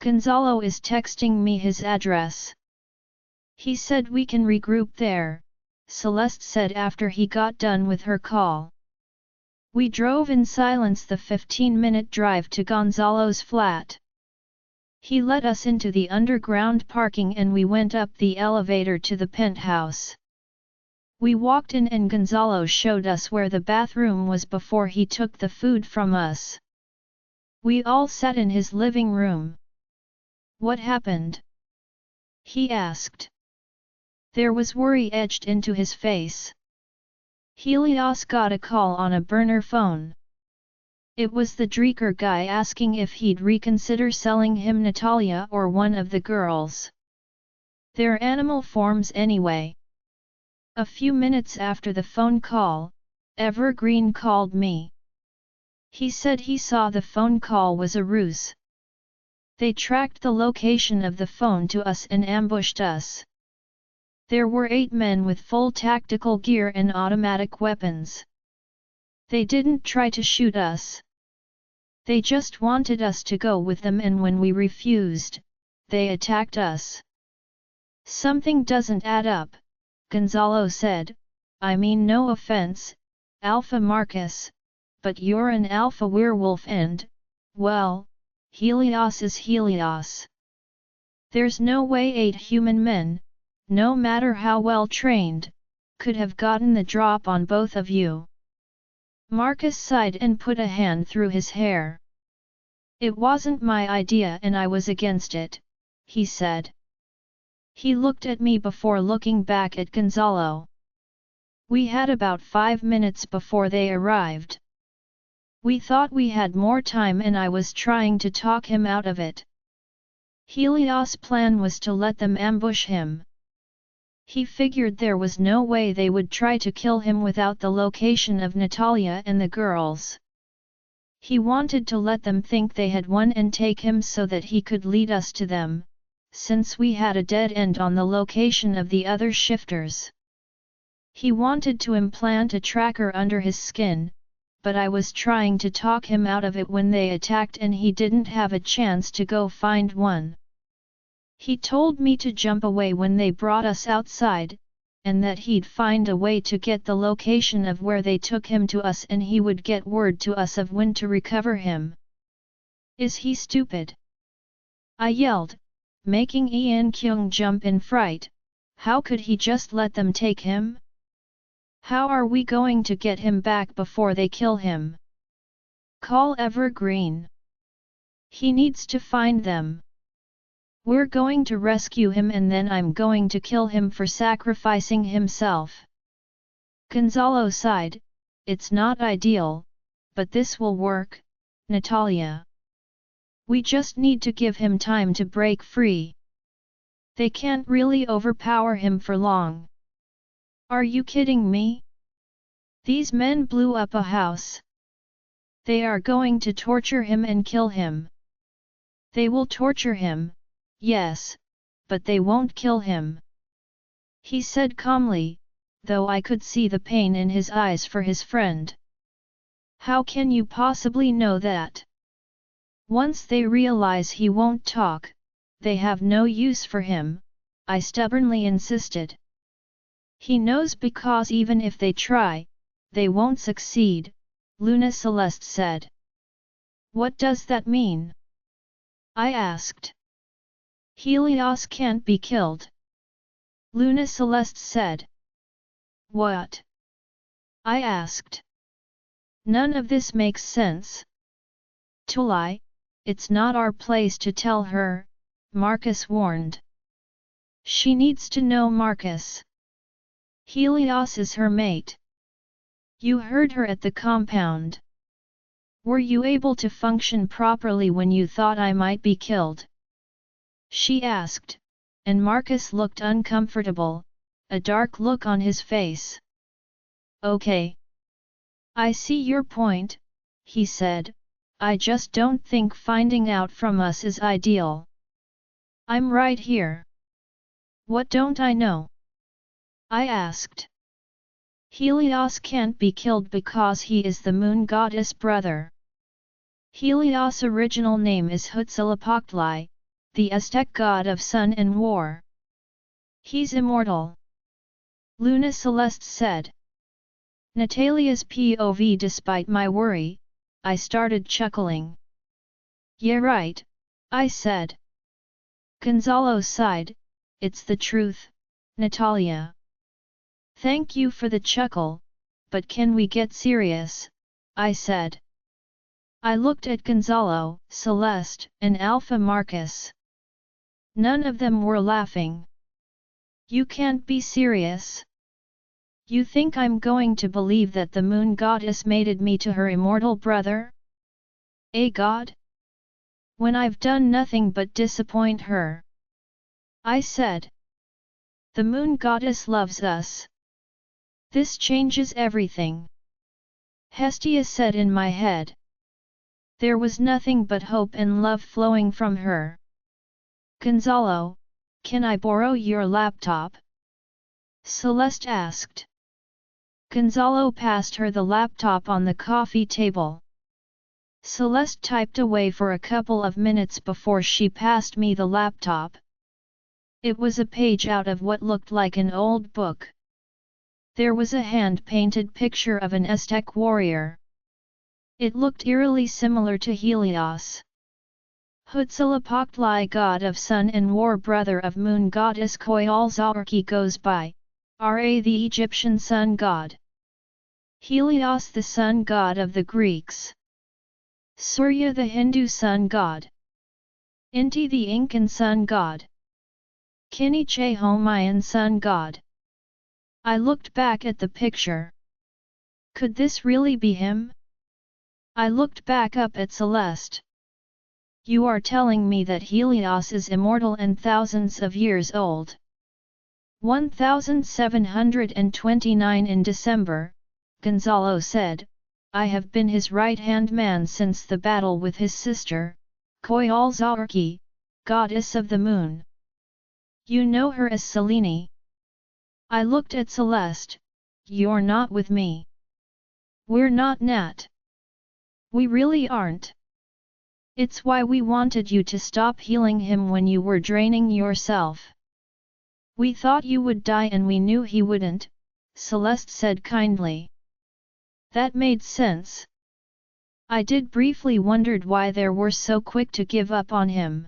Gonzalo is texting me his address. He said we can regroup there, Celeste said after he got done with her call. We drove in silence the 15-minute drive to Gonzalo's flat. He let us into the underground parking and we went up the elevator to the penthouse. We walked in and Gonzalo showed us where the bathroom was before he took the food from us. We all sat in his living room. What happened? He asked. There was worry etched into his face. Helios got a call on a burner phone. It was the Dreaker guy asking if he'd reconsider selling him Natalia or one of the girls. They're animal forms anyway. A few minutes after the phone call, Evergreen called me. He said he saw the phone call was a ruse. They tracked the location of the phone to us and ambushed us. There were 8 men with full tactical gear and automatic weapons. They didn't try to shoot us. They just wanted us to go with them and when we refused, they attacked us. Something doesn't add up, Gonzalo said. I mean no offense, Alpha Marcus, but you're an alpha werewolf and, well, Helios is Helios. There's no way 8 human men, no matter how well trained, could have gotten the drop on both of you. Marcus sighed and put a hand through his hair. It wasn't my idea and I was against it, he said. He looked at me before looking back at Gonzalo. We had about 5 minutes before they arrived. We thought we had more time and I was trying to talk him out of it. Helios' plan was to let them ambush him. He figured there was no way they would try to kill him without the location of Natalia and the girls. He wanted to let them think they had won and take him so that he could lead us to them, since we had a dead end on the location of the other shifters. He wanted to implant a tracker under his skin, but I was trying to talk him out of it when they attacked and he didn't have a chance to go find one. He told me to jump away when they brought us outside, and that he'd find a way to get the location of where they took him to us and he would get word to us of when to recover him. Is he stupid? I yelled, making Ian Kyung jump in fright. How could he just let them take him? How are we going to get him back before they kill him? Call Evergreen. He needs to find them. We're going to rescue him and then I'm going to kill him for sacrificing himself. Gonzalo sighed, it's not ideal, but this will work, Natalia. We just need to give him time to break free. They can't really overpower him for long. Are you kidding me? These men blew up a house. They are going to torture him and kill him. They will torture him, yes, but they won't kill him. He said calmly, though I could see the pain in his eyes for his friend. How can you possibly know that? Once they realize he won't talk, they have no use for him, I stubbornly insisted. He knows because even if they try, they won't succeed, Luna Celeste said. What does that mean? I asked. Helios can't be killed. Luna Celeste said. What? I asked. None of this makes sense. To lie, it's not our place to tell her, Marcus warned. She needs to know Marcus. Helios is her mate. You heard her at the compound. Were you able to function properly when you thought I might be killed? She asked, and Marcus looked uncomfortable, a dark look on his face. Okay. I see your point, he said, I just don't think finding out from us is ideal. I'm right here. What don't I know? I asked. Helios can't be killed because he is the moon goddess brother. Helios' original name is Huitzilopochtli, the Aztec god of sun and war. He's immortal. Luna Celeste said. Natalia's POV. Despite my worry, I started chuckling. Yeah right, I said. Gonzalo sighed, it's the truth, Natalia. Thank you for the chuckle, but can we get serious? I said. I looked at Gonzalo, Celeste, and Alpha Marcus. None of them were laughing. You can't be serious. You think I'm going to believe that the moon goddess mated me to her immortal brother? A god? When I've done nothing but disappoint her. I said. The moon goddess loves us. This changes everything. Hestia said in my head. There was nothing but hope and love flowing from her. Gonzalo, can I borrow your laptop? Celeste asked. Gonzalo passed her the laptop on the coffee table. Celeste typed away for a couple of minutes before she passed me the laptop. It was a page out of what looked like an old book. There was a hand-painted picture of an Aztec warrior. It looked eerily similar to Helios. Huitzilopochtli, god of sun and war, brother of moon goddess Koyalzarki, goes by Ra, the Egyptian sun god. Helios, the sun god of the Greeks. Surya, the Hindu sun god. Inti, the Incan sun god. Kiniche, Mayan sun god. I looked back at the picture. Could this really be him? I looked back up at Celeste. You are telling me that Helios is immortal and thousands of years old. 1729 in December, Gonzalo said, I have been his right-hand man since the battle with his sister, Koyalzarki, goddess of the moon. You know her as Selene. I looked at Celeste. You're not with me. We're not, Nat. We really aren't. It's why we wanted you to stop healing him when you were draining yourself. We thought you would die and we knew he wouldn't, Celeste said kindly. That made sense. I did briefly wondered why they were so quick to give up on him.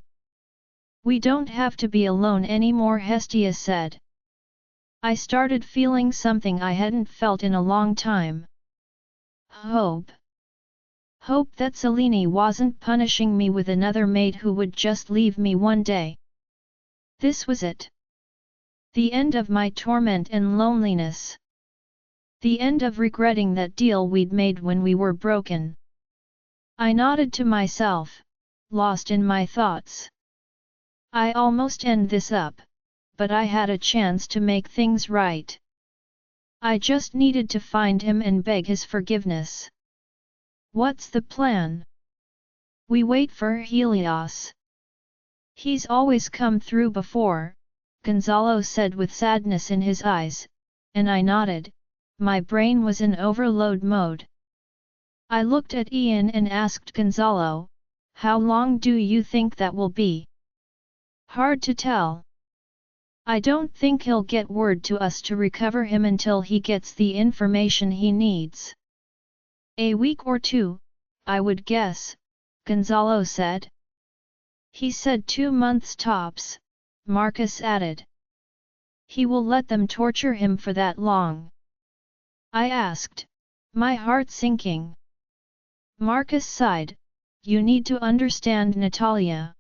We don't have to be alone anymore, Hestia said. I started feeling something I hadn't felt in a long time. Hope. Hope that Selene wasn't punishing me with another mate who would just leave me one day. This was it. The end of my torment and loneliness. The end of regretting that deal we'd made when we were broken. I nodded to myself, lost in my thoughts. I almost end this up, but I had a chance to make things right. I just needed to find him and beg his forgiveness. What's the plan? We wait for Helios. He's always come through before, Gonzalo said with sadness in his eyes, and I nodded. My brain was in overload mode. I looked at Ian and asked Gonzalo, how long do you think that will be? Hard to tell. I don't think he'll get word to us to recover him until he gets the information he needs. A week or two, I would guess, Gonzalo said. He said 2 months tops, Marcus added. He will let them torture him for that long. I asked, my heart sinking. Marcus sighed, you need to understand Natalia.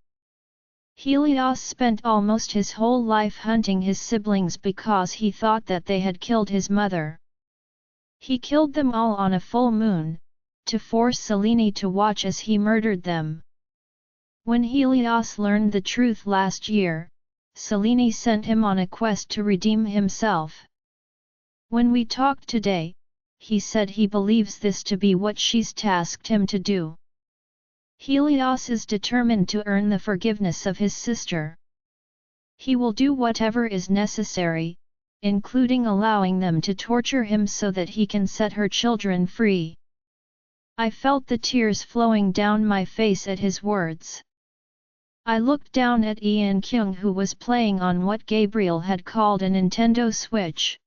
Helios spent almost his whole life hunting his siblings because he thought that they had killed his mother. He killed them all on a full moon, to force Selene to watch as he murdered them. When Helios learned the truth last year, Selene sent him on a quest to redeem himself. When we talked today, he said he believes this to be what she's tasked him to do. Helios is determined to earn the forgiveness of his sister. He will do whatever is necessary, including allowing them to torture him so that he can set her children free. I felt the tears flowing down my face at his words. I looked down at Ian Kyung, who was playing on what Gabriel had called a Nintendo Switch.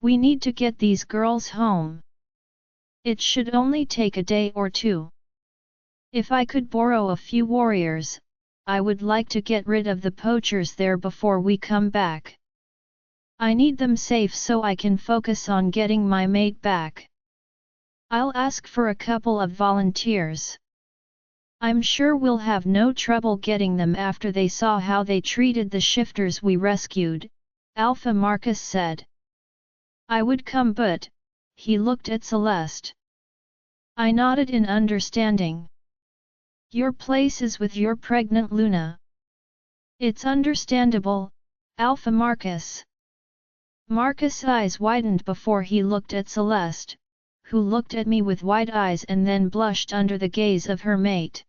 We need to get these girls home. It should only take a day or two. If I could borrow a few warriors, I would like to get rid of the poachers there before we come back. I need them safe so I can focus on getting my mate back. I'll ask for a couple of volunteers. I'm sure we'll have no trouble getting them after they saw how they treated the shifters we rescued, Alpha Marcus said. I would come, but he looked at Celeste. I nodded in understanding. Your place is with your pregnant Luna. It's understandable, Alpha Marcus. Marcus' eyes widened before he looked at Celeste, who looked at me with wide eyes and then blushed under the gaze of her mate.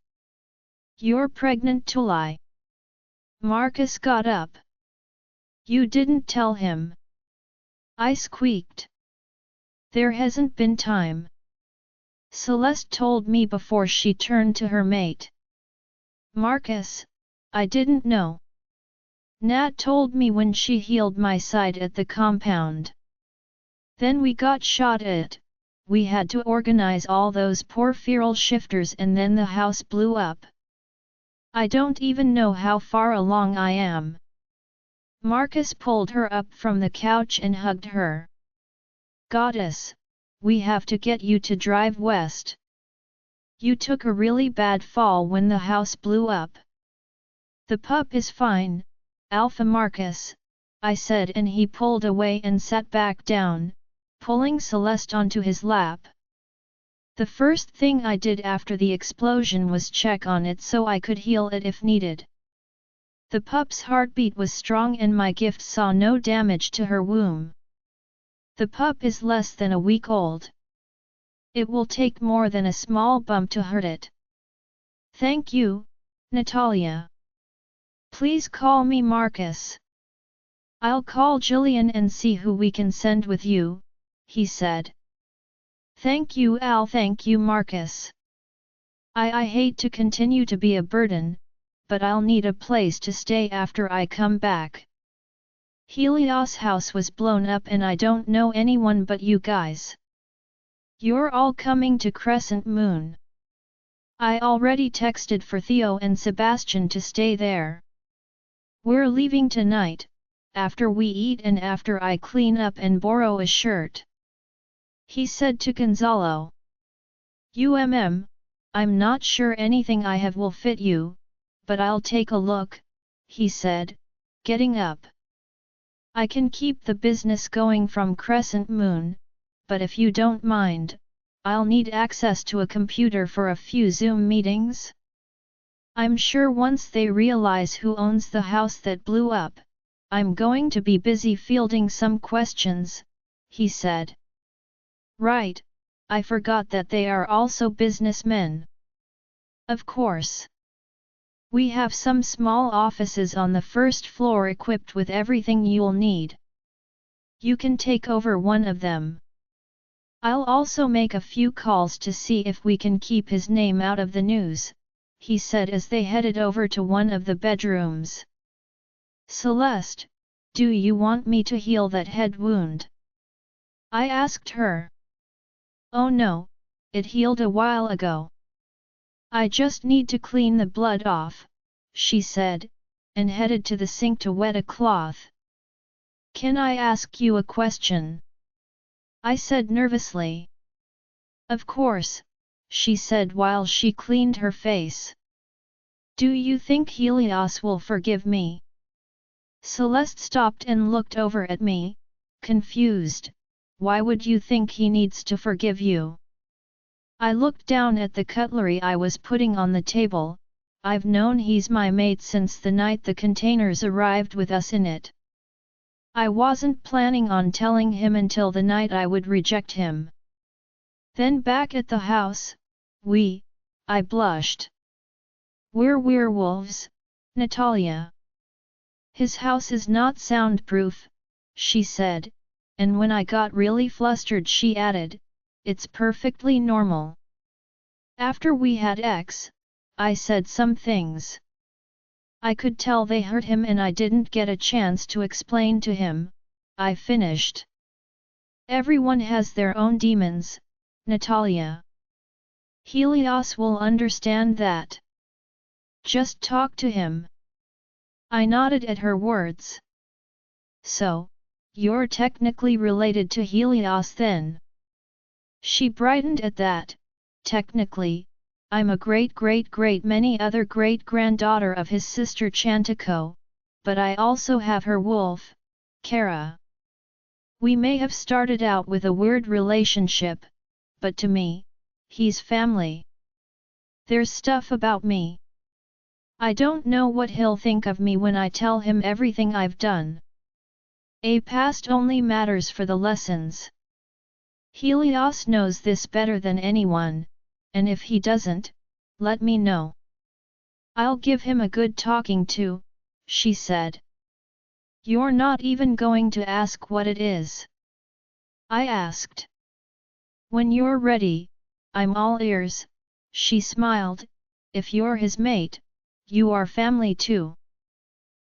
You're pregnant, Tulai. Marcus got up. You didn't tell him. I squeaked. There hasn't been time. Celeste told me before she turned to her mate. Marcus, I didn't know. Nat told me when she healed my side at the compound. Then we got shot at, we had to organize all those poor feral shifters and then the house blew up. I don't even know how far along I am. Marcus pulled her up from the couch and hugged her. Goddess, we have to get you to drive west. You took a really bad fall when the house blew up. The pup is fine, Alpha Marcus, I said, and he pulled away and sat back down, pulling Celeste onto his lap. The first thing I did after the explosion was check on it so I could heal it if needed. The pup's heartbeat was strong and my gift saw no damage to her womb. The pup is less than a week old. It will take more than a small bump to hurt it. Thank you, Natalia. Please call me Marcus. I'll call Jillian and see who we can send with you, he said. Thank you, Al. Thank you, Marcus. I hate to continue to be a burden, but I'll need a place to stay after I come back. Helios' house was blown up and I don't know anyone but you guys. You're all coming to Crescent Moon. I already texted for Theo and Sebastian to stay there. We're leaving tonight, after we eat and after I clean up and borrow a shirt. He said to Gonzalo. I'm not sure anything I have will fit you, but I'll take a look, he said, getting up. I can keep the business going from Crescent Moon, but if you don't mind, I'll need access to a computer for a few Zoom meetings. I'm sure once they realize who owns the house that blew up, I'm going to be busy fielding some questions, he said. Right, I forgot that they are also businessmen. Of course. We have some small offices on the first floor equipped with everything you'll need. You can take over one of them. I'll also make a few calls to see if we can keep his name out of the news, he said as they headed over to one of the bedrooms. Celeste, do you want me to heal that head wound? I asked her. Oh no, it healed a while ago. I just need to clean the blood off, she said, and headed to the sink to wet a cloth. Can I ask you a question? I said nervously. Of course, she said while she cleaned her face. Do you think Helios will forgive me? Celeste stopped and looked over at me, confused. Why would you think he needs to forgive you? I looked down at the cutlery I was putting on the table. I've known he's my mate since the night the containers arrived with us in it. I wasn't planning on telling him until the night I would reject him. Then back at the house, I blushed. We're werewolves, Natalia. His house is not soundproof, she said, and when I got really flustered she added, it's perfectly normal. After we had sex, I said some things. I could tell they hurt him and I didn't get a chance to explain to him, I finished. Everyone has their own demons, Natalia. Helios will understand that. Just talk to him. I nodded at her words. So, you're technically related to Helios then? She brightened at that. Technically, I'm a great many other great-granddaughter of his sister Chantico, but I also have her wolf, Kara. We may have started out with a weird relationship, but to me, he's family. There's stuff about me. I don't know what he'll think of me when I tell him everything I've done. A past only matters for the lessons. Helios knows this better than anyone, and if he doesn't, let me know. I'll give him a good talking to, she said. You're not even going to ask what it is? I asked. When you're ready, I'm all ears, she smiled. If you're his mate, you are family too.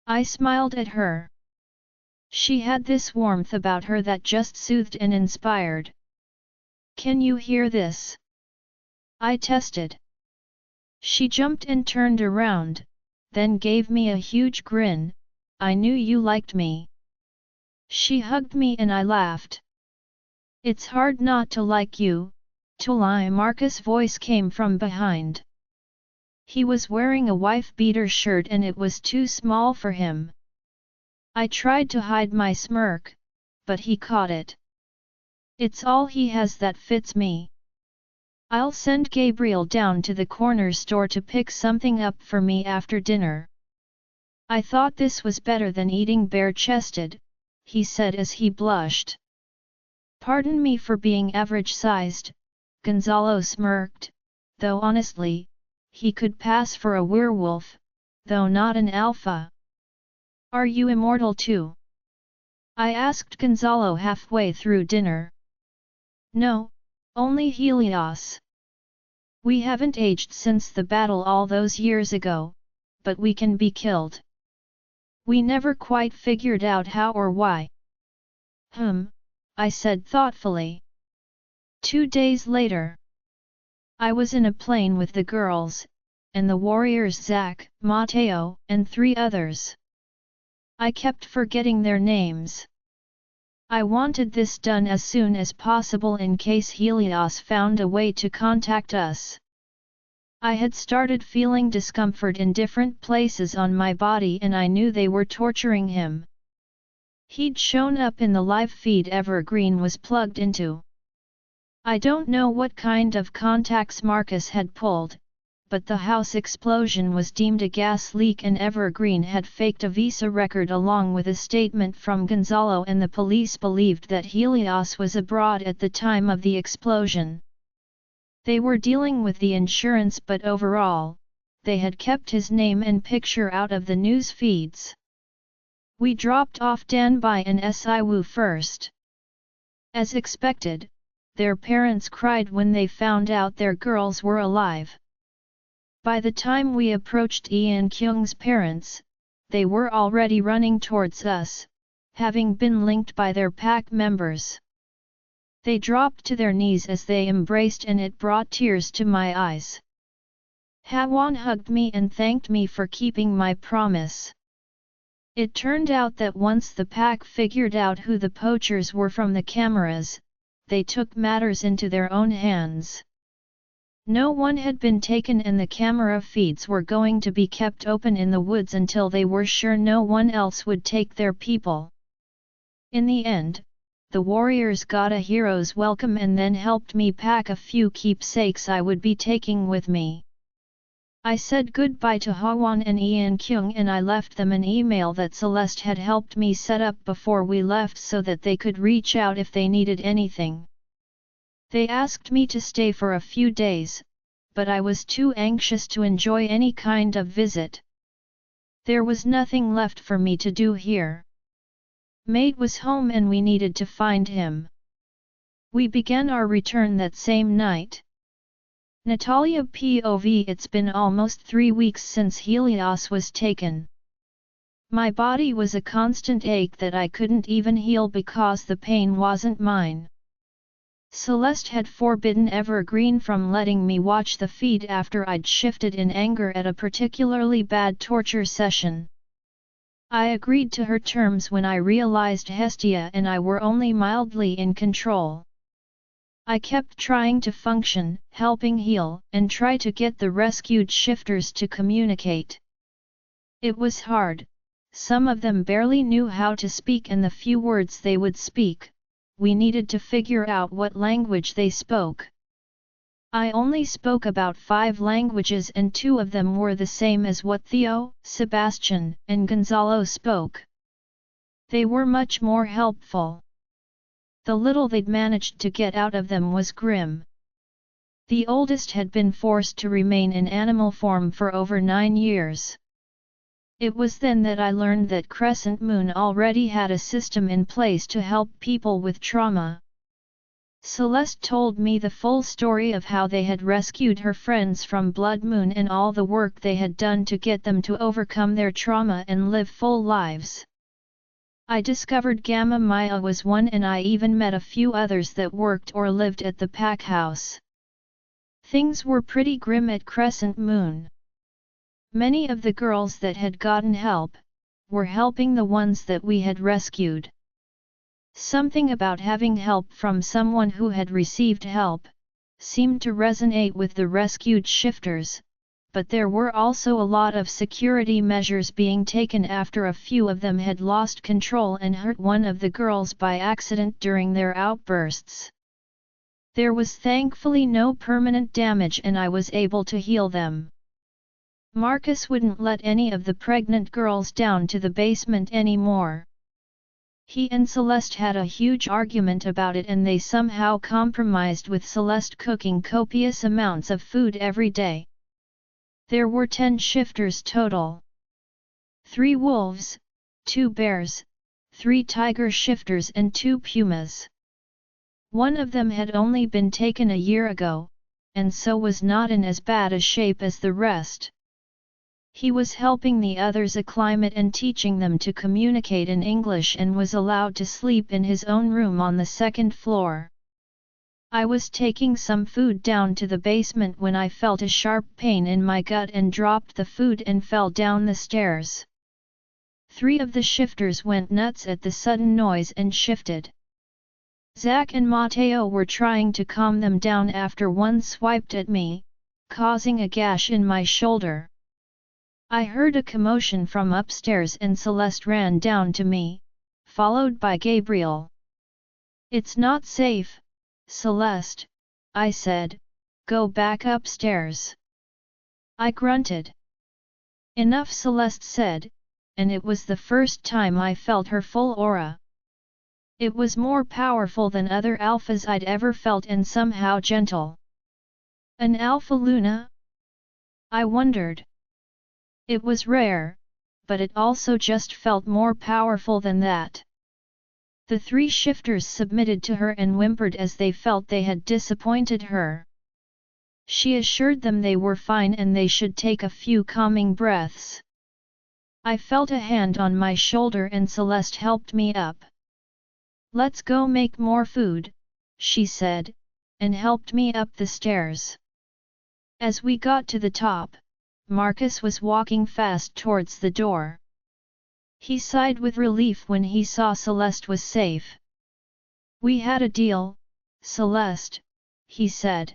I smiled at her. She had this warmth about her that just soothed and inspired. Can you hear this? I tested. She jumped and turned around, then gave me a huge grin. I knew you liked me. She hugged me and I laughed. It's hard not to like you, Tulai. Marcus' voice came from behind. He was wearing a wife-beater shirt and it was too small for him. I tried to hide my smirk, but he caught it. It's all he has that fits me. I'll send Gabriel down to the corner store to pick something up for me after dinner. I thought this was better than eating bare-chested, he said as he blushed. Pardon me for being average-sized, Gonzalo smirked, though honestly, he could pass for a werewolf, though not an alpha. Are you immortal too? I asked Gonzalo halfway through dinner. No, only Helios. We haven't aged since the battle all those years ago, but we can be killed. We never quite figured out how or why. I said thoughtfully. 2 days later. I was in a plane with the girls, and the warriors Zach, Mateo, and 3 others. I kept forgetting their names. I wanted this done as soon as possible in case Helios found a way to contact us. I had started feeling discomfort in different places on my body and I knew they were torturing him. He'd shown up in the live feed Evergreen was plugged into. I don't know what kind of contacts Marcus had pulled, but the house explosion was deemed a gas leak and Evergreen had faked a visa record along with a statement from Gonzalo and the police believed that Helios was abroad at the time of the explosion. They were dealing with the insurance but overall, they had kept his name and picture out of the news feeds. We dropped off Danbai and Siwu first. As expected, their parents cried when they found out their girls were alive. By the time we approached Ian Kyung's parents, they were already running towards us, having been linked by their pack members. They dropped to their knees as they embraced and it brought tears to my eyes. Hawan hugged me and thanked me for keeping my promise. It turned out that once the pack figured out who the poachers were from the cameras, they took matters into their own hands. No one had been taken and the camera feeds were going to be kept open in the woods until they were sure no one else would take their people. In the end, the warriors got a hero's welcome and then helped me pack a few keepsakes I would be taking with me. I said goodbye to Hwan and Ian Kyung and I left them an email that Celeste had helped me set up before we left so that they could reach out if they needed anything. They asked me to stay for a few days, but I was too anxious to enjoy any kind of visit. There was nothing left for me to do here. Maid was home and we needed to find him. We began our return that same night. Natalia POV. It's been almost 3 weeks since Helios was taken. My body was a constant ache that I couldn't even heal because the pain wasn't mine. Celeste had forbidden Evergreen from letting me watch the feed after I'd shifted in anger at a particularly bad torture session. I agreed to her terms when I realized Hestia and I were only mildly in control. I kept trying to function, helping heal, and try to get the rescued shifters to communicate. It was hard. Some of them barely knew how to speak and the few words they would speak, we needed to figure out what language they spoke. I only spoke about 5 languages and 2 of them were the same as what Theo, Sebastian, and Gonzalo spoke. They were much more helpful. The little they'd managed to get out of them was grim. The oldest had been forced to remain in animal form for over 9 years. It was then that I learned that Crescent Moon already had a system in place to help people with trauma. Celeste told me the full story of how they had rescued her friends from Blood Moon and all the work they had done to get them to overcome their trauma and live full lives. I discovered Gamma Maya was one and I even met a few others that worked or lived at the pack house. Things were pretty grim at Crescent Moon. Many of the girls that had gotten help were helping the ones that we had rescued. Something about having help from someone who had received help seemed to resonate with the rescued shifters, but there were also a lot of security measures being taken after a few of them had lost control and hurt one of the girls by accident during their outbursts. There was thankfully no permanent damage and I was able to heal them. Marcus wouldn't let any of the pregnant girls down to the basement anymore. He and Celeste had a huge argument about it and they somehow compromised with Celeste cooking copious amounts of food every day. There were 10 shifters total. 3 wolves, 2 bears, 3 tiger shifters and 2 pumas. One of them had only been taken a year ago, and so was not in as bad a shape as the rest. He was helping the others acclimate and teaching them to communicate in English and was allowed to sleep in his own room on the 2nd floor. I was taking some food down to the basement when I felt a sharp pain in my gut and dropped the food and fell down the stairs. 3 of the shifters went nuts at the sudden noise and shifted. Zach and Mateo were trying to calm them down after one swiped at me, causing a gash in my shoulder. I heard a commotion from upstairs and Celeste ran down to me, followed by Gabriel. "It's not safe, Celeste," I said, "go back upstairs." I grunted. "Enough," Celeste said, and it was the first time I felt her full aura. It was more powerful than other alphas I'd ever felt and somehow gentle. An alpha Luna? I wondered. It was rare, but it also just felt more powerful than that. The 3 shifters submitted to her and whimpered as they felt they had disappointed her. She assured them they were fine and they should take a few calming breaths. I felt a hand on my shoulder and Celeste helped me up. "Let's go make more food," she said, and helped me up the stairs. As we got to the top, Marcus was walking fast towards the door. He sighed with relief when he saw Celeste was safe. "We had a deal," Celeste, he said.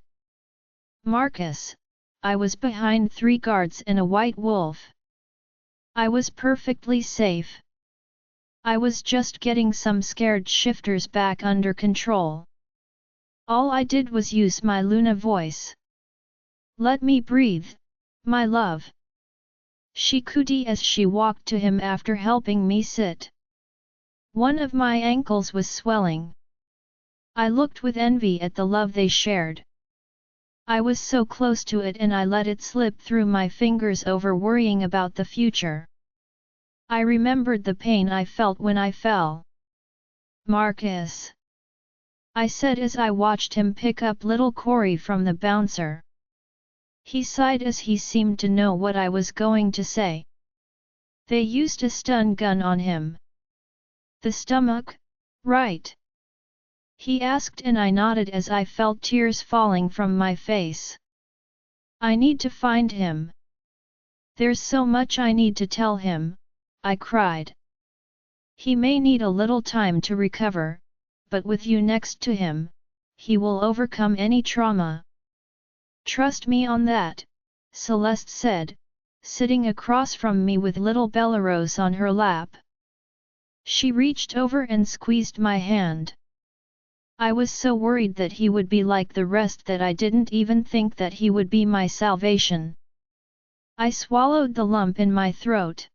Marcus, I was behind 3 guards and a white wolf. I was perfectly safe. I was just getting some scared shifters back under control. All I did was use my Luna voice. Let me breathe, my love. She cooed as she walked to him after helping me sit. One of my ankles was swelling. I looked with envy at the love they shared. I was so close to it and I let it slip through my fingers over worrying about the future. I remembered the pain I felt when I fell. Marcus, I said as I watched him pick up little Corey from the bouncer. He sighed as he seemed to know what I was going to say. They used a stun gun on him. The stomach, right? He asked and I nodded as I felt tears falling from my face. I need to find him. There's so much I need to tell him, I cried. He may need a little time to recover, but with you next to him, he will overcome any trauma. Trust me on that, Celeste said, sitting across from me with little Belarose on her lap. She reached over and squeezed my hand. I was so worried that he would be like the rest that I didn't even think that he would be my salvation. I swallowed the lump in my throat.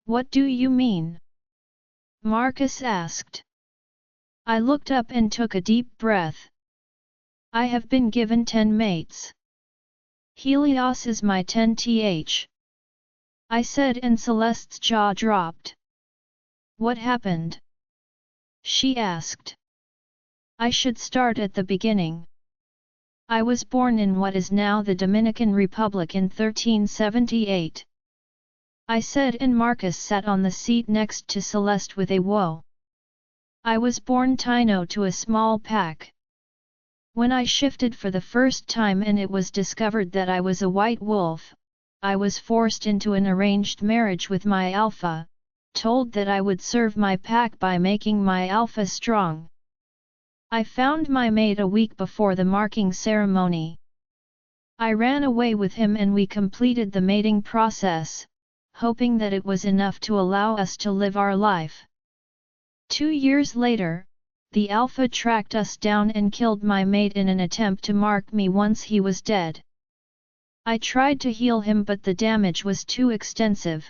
What do you mean? Marcus asked. I looked up and took a deep breath. I have been given 10 mates. Helios is my 10th. I said and Celeste's jaw dropped. What happened? She asked. I should start at the beginning. I was born in what is now the Dominican Republic in 1378. I said and Marcus sat on the seat next to Celeste with a whoa. I was born Taino to a small pack. When I shifted for the first time and it was discovered that I was a white wolf, I was forced into an arranged marriage with my alpha, told that I would serve my pack by making my alpha strong. I found my mate a week before the marking ceremony. I ran away with him and we completed the mating process, hoping that it was enough to allow us to live our life. 2 years later, the alpha tracked us down and killed my mate in an attempt to mark me once he was dead. I tried to heal him but the damage was too extensive.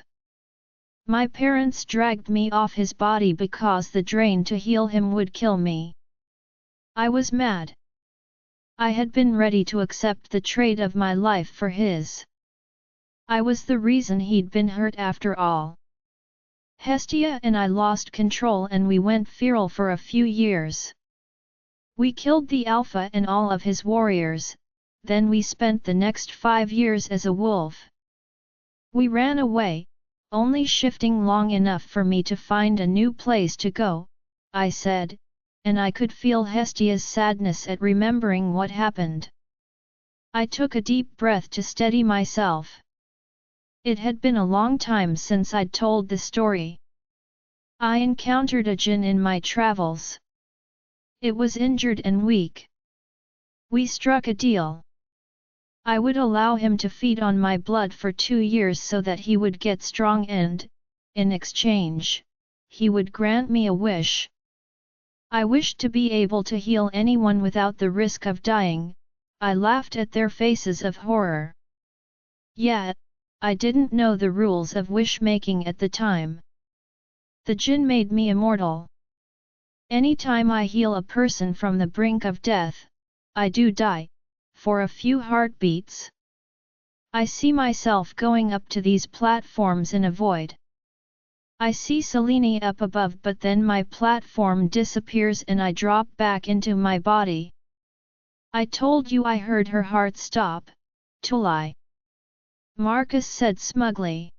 My parents dragged me off his body because the drain to heal him would kill me. I was mad. I had been ready to accept the trade of my life for his. I was the reason he'd been hurt after all. Hestia and I lost control and we went feral for a few years. We killed the alpha and all of his warriors, then we spent the next 5 years as a wolf. We ran away, only shifting long enough for me to find a new place to go, I said, and I could feel Hestia's sadness at remembering what happened. I took a deep breath to steady myself. It had been a long time since I'd told the story. I encountered a djinn in my travels. It was injured and weak. We struck a deal. I would allow him to feed on my blood for 2 years so that he would get strong and, in exchange, he would grant me a wish. I wished to be able to heal anyone without the risk of dying. I laughed at their faces of horror. Yet, I didn't know the rules of wish-making at the time. The djinn made me immortal. Anytime I heal a person from the brink of death, I do die, for a few heartbeats. I see myself going up to these platforms in a void. I see Selene up above but then my platform disappears and I drop back into my body. I told you I heard her heart stop, Tulai. Marcus said smugly.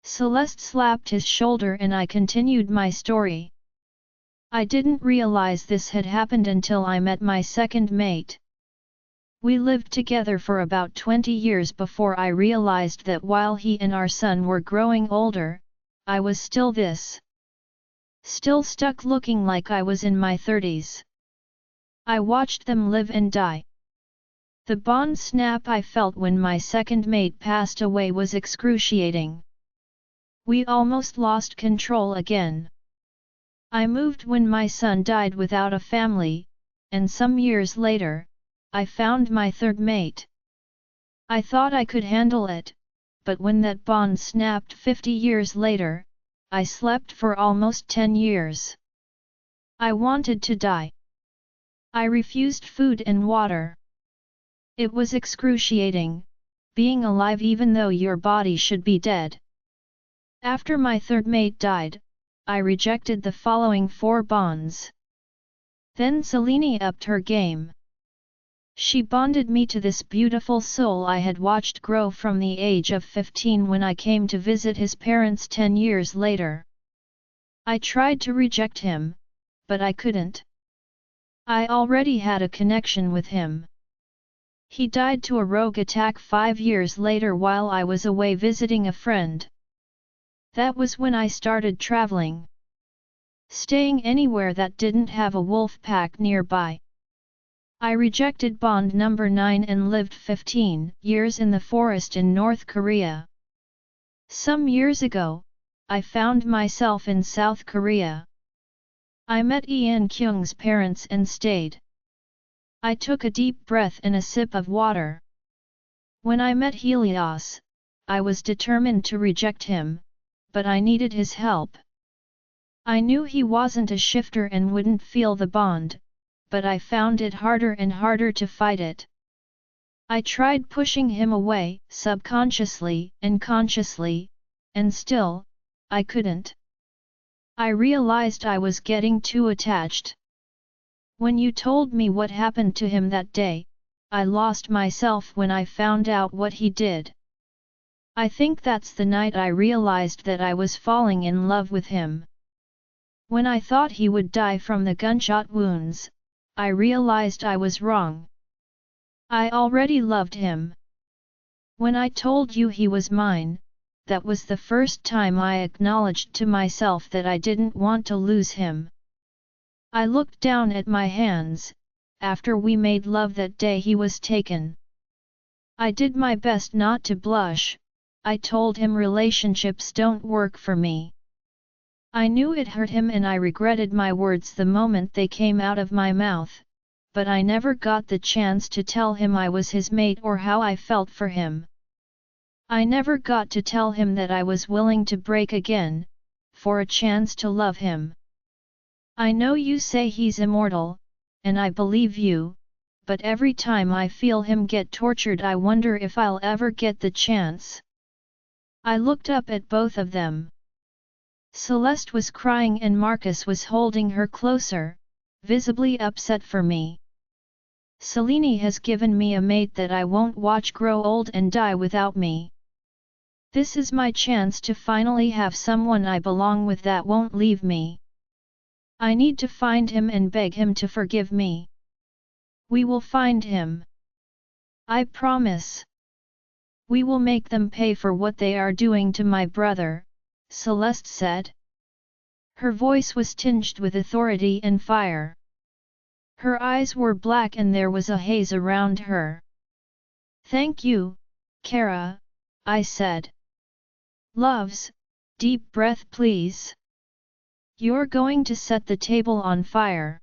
Celeste slapped his shoulder and I continued my story. I didn't realize this had happened until I met my second mate. We lived together for about 20 years before I realized that while he and our son were growing older, I was still this. Still stuck looking like I was in my 30s. I watched them live and die. The bond snap I felt when my second mate passed away was excruciating. We almost lost control again. I moved when my son died without a family, and some years later, I found my third mate. I thought I could handle it, but when that bond snapped 50 years later, I slept for almost 10 years. I wanted to die. I refused food and water. It was excruciating, being alive even though your body should be dead. After my third mate died, I rejected the following 4 bonds. Then Selene upped her game. She bonded me to this beautiful soul I had watched grow from the age of 15 when I came to visit his parents 10 years later. I tried to reject him, but I couldn't. I already had a connection with him. He died to a rogue attack 5 years later while I was away visiting a friend. That was when I started traveling. Staying anywhere that didn't have a wolf pack nearby. I rejected bond number 9 and lived 15 years in the forest in North Korea. Some years ago, I found myself in South Korea. I met Ian Kyung's parents and stayed. I took a deep breath and a sip of water. When I met Helios, I was determined to reject him, but I needed his help. I knew he wasn't a shifter and wouldn't feel the bond, but I found it harder and harder to fight it. I tried pushing him away, subconsciously and consciously, and still, I couldn't. I realized I was getting too attached. When you told me what happened to him that day, I lost myself when I found out what he did. I think that's the night I realized that I was falling in love with him. When I thought he would die from the gunshot wounds, I realized I was wrong. I already loved him. When I told you he was mine, that was the first time I acknowledged to myself that I didn't want to lose him. I looked down at my hands. After we made love that day he was taken. I did my best not to blush. I told him relationships don't work for me. I knew it hurt him and I regretted my words the moment they came out of my mouth, but I never got the chance to tell him I was his mate or how I felt for him. I never got to tell him that I was willing to break again, for a chance to love him. I know you say he's immortal, and I believe you, but every time I feel him get tortured I wonder if I'll ever get the chance. I looked up at both of them. Celeste was crying and Marcus was holding her closer, visibly upset for me. Selene has given me a mate that I won't watch grow old and die without me. This is my chance to finally have someone I belong with that won't leave me. I need to find him and beg him to forgive me. We will find him. I promise. We will make them pay for what they are doing to my brother, Celeste said. Her voice was tinged with authority and fire. Her eyes were black and there was a haze around her. Thank you, Kara, I said. Loves, deep breath please. You're going to set the table on fire.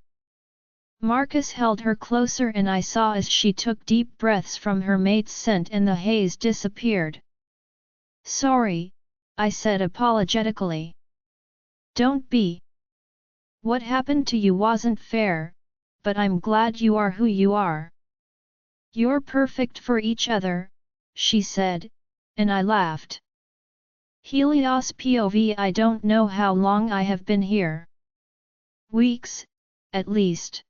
Marcus held her closer and I saw as she took deep breaths from her mate's scent and the haze disappeared. Sorry, I said apologetically. Don't be. What happened to you wasn't fair, but I'm glad you are who you are. You're perfect for each other, she said, and I laughed. Helios POV I don't know how long I have been here. Weeks, at least.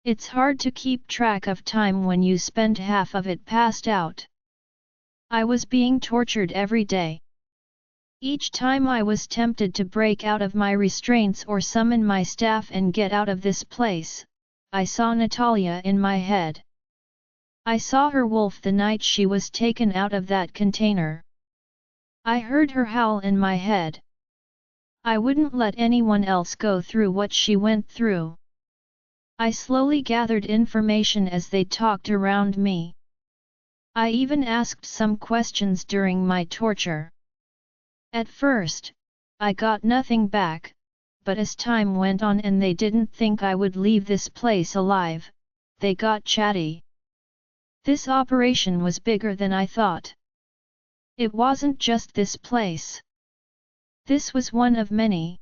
It's hard to keep track of time when you spend half of it passed out. I was being tortured every day. Each time I was tempted to break out of my restraints or summon my staff and get out of this place, I saw Natalia in my head. I saw her wolf the night she was taken out of that container. I heard her howl in my head. I wouldn't let anyone else go through what she went through. I slowly gathered information as they talked around me. I even asked some questions during my torture. At first, I got nothing back, but as time went on and they didn't think I would leave this place alive, they got chatty. This operation was bigger than I thought. It wasn't just this place. This was one of many.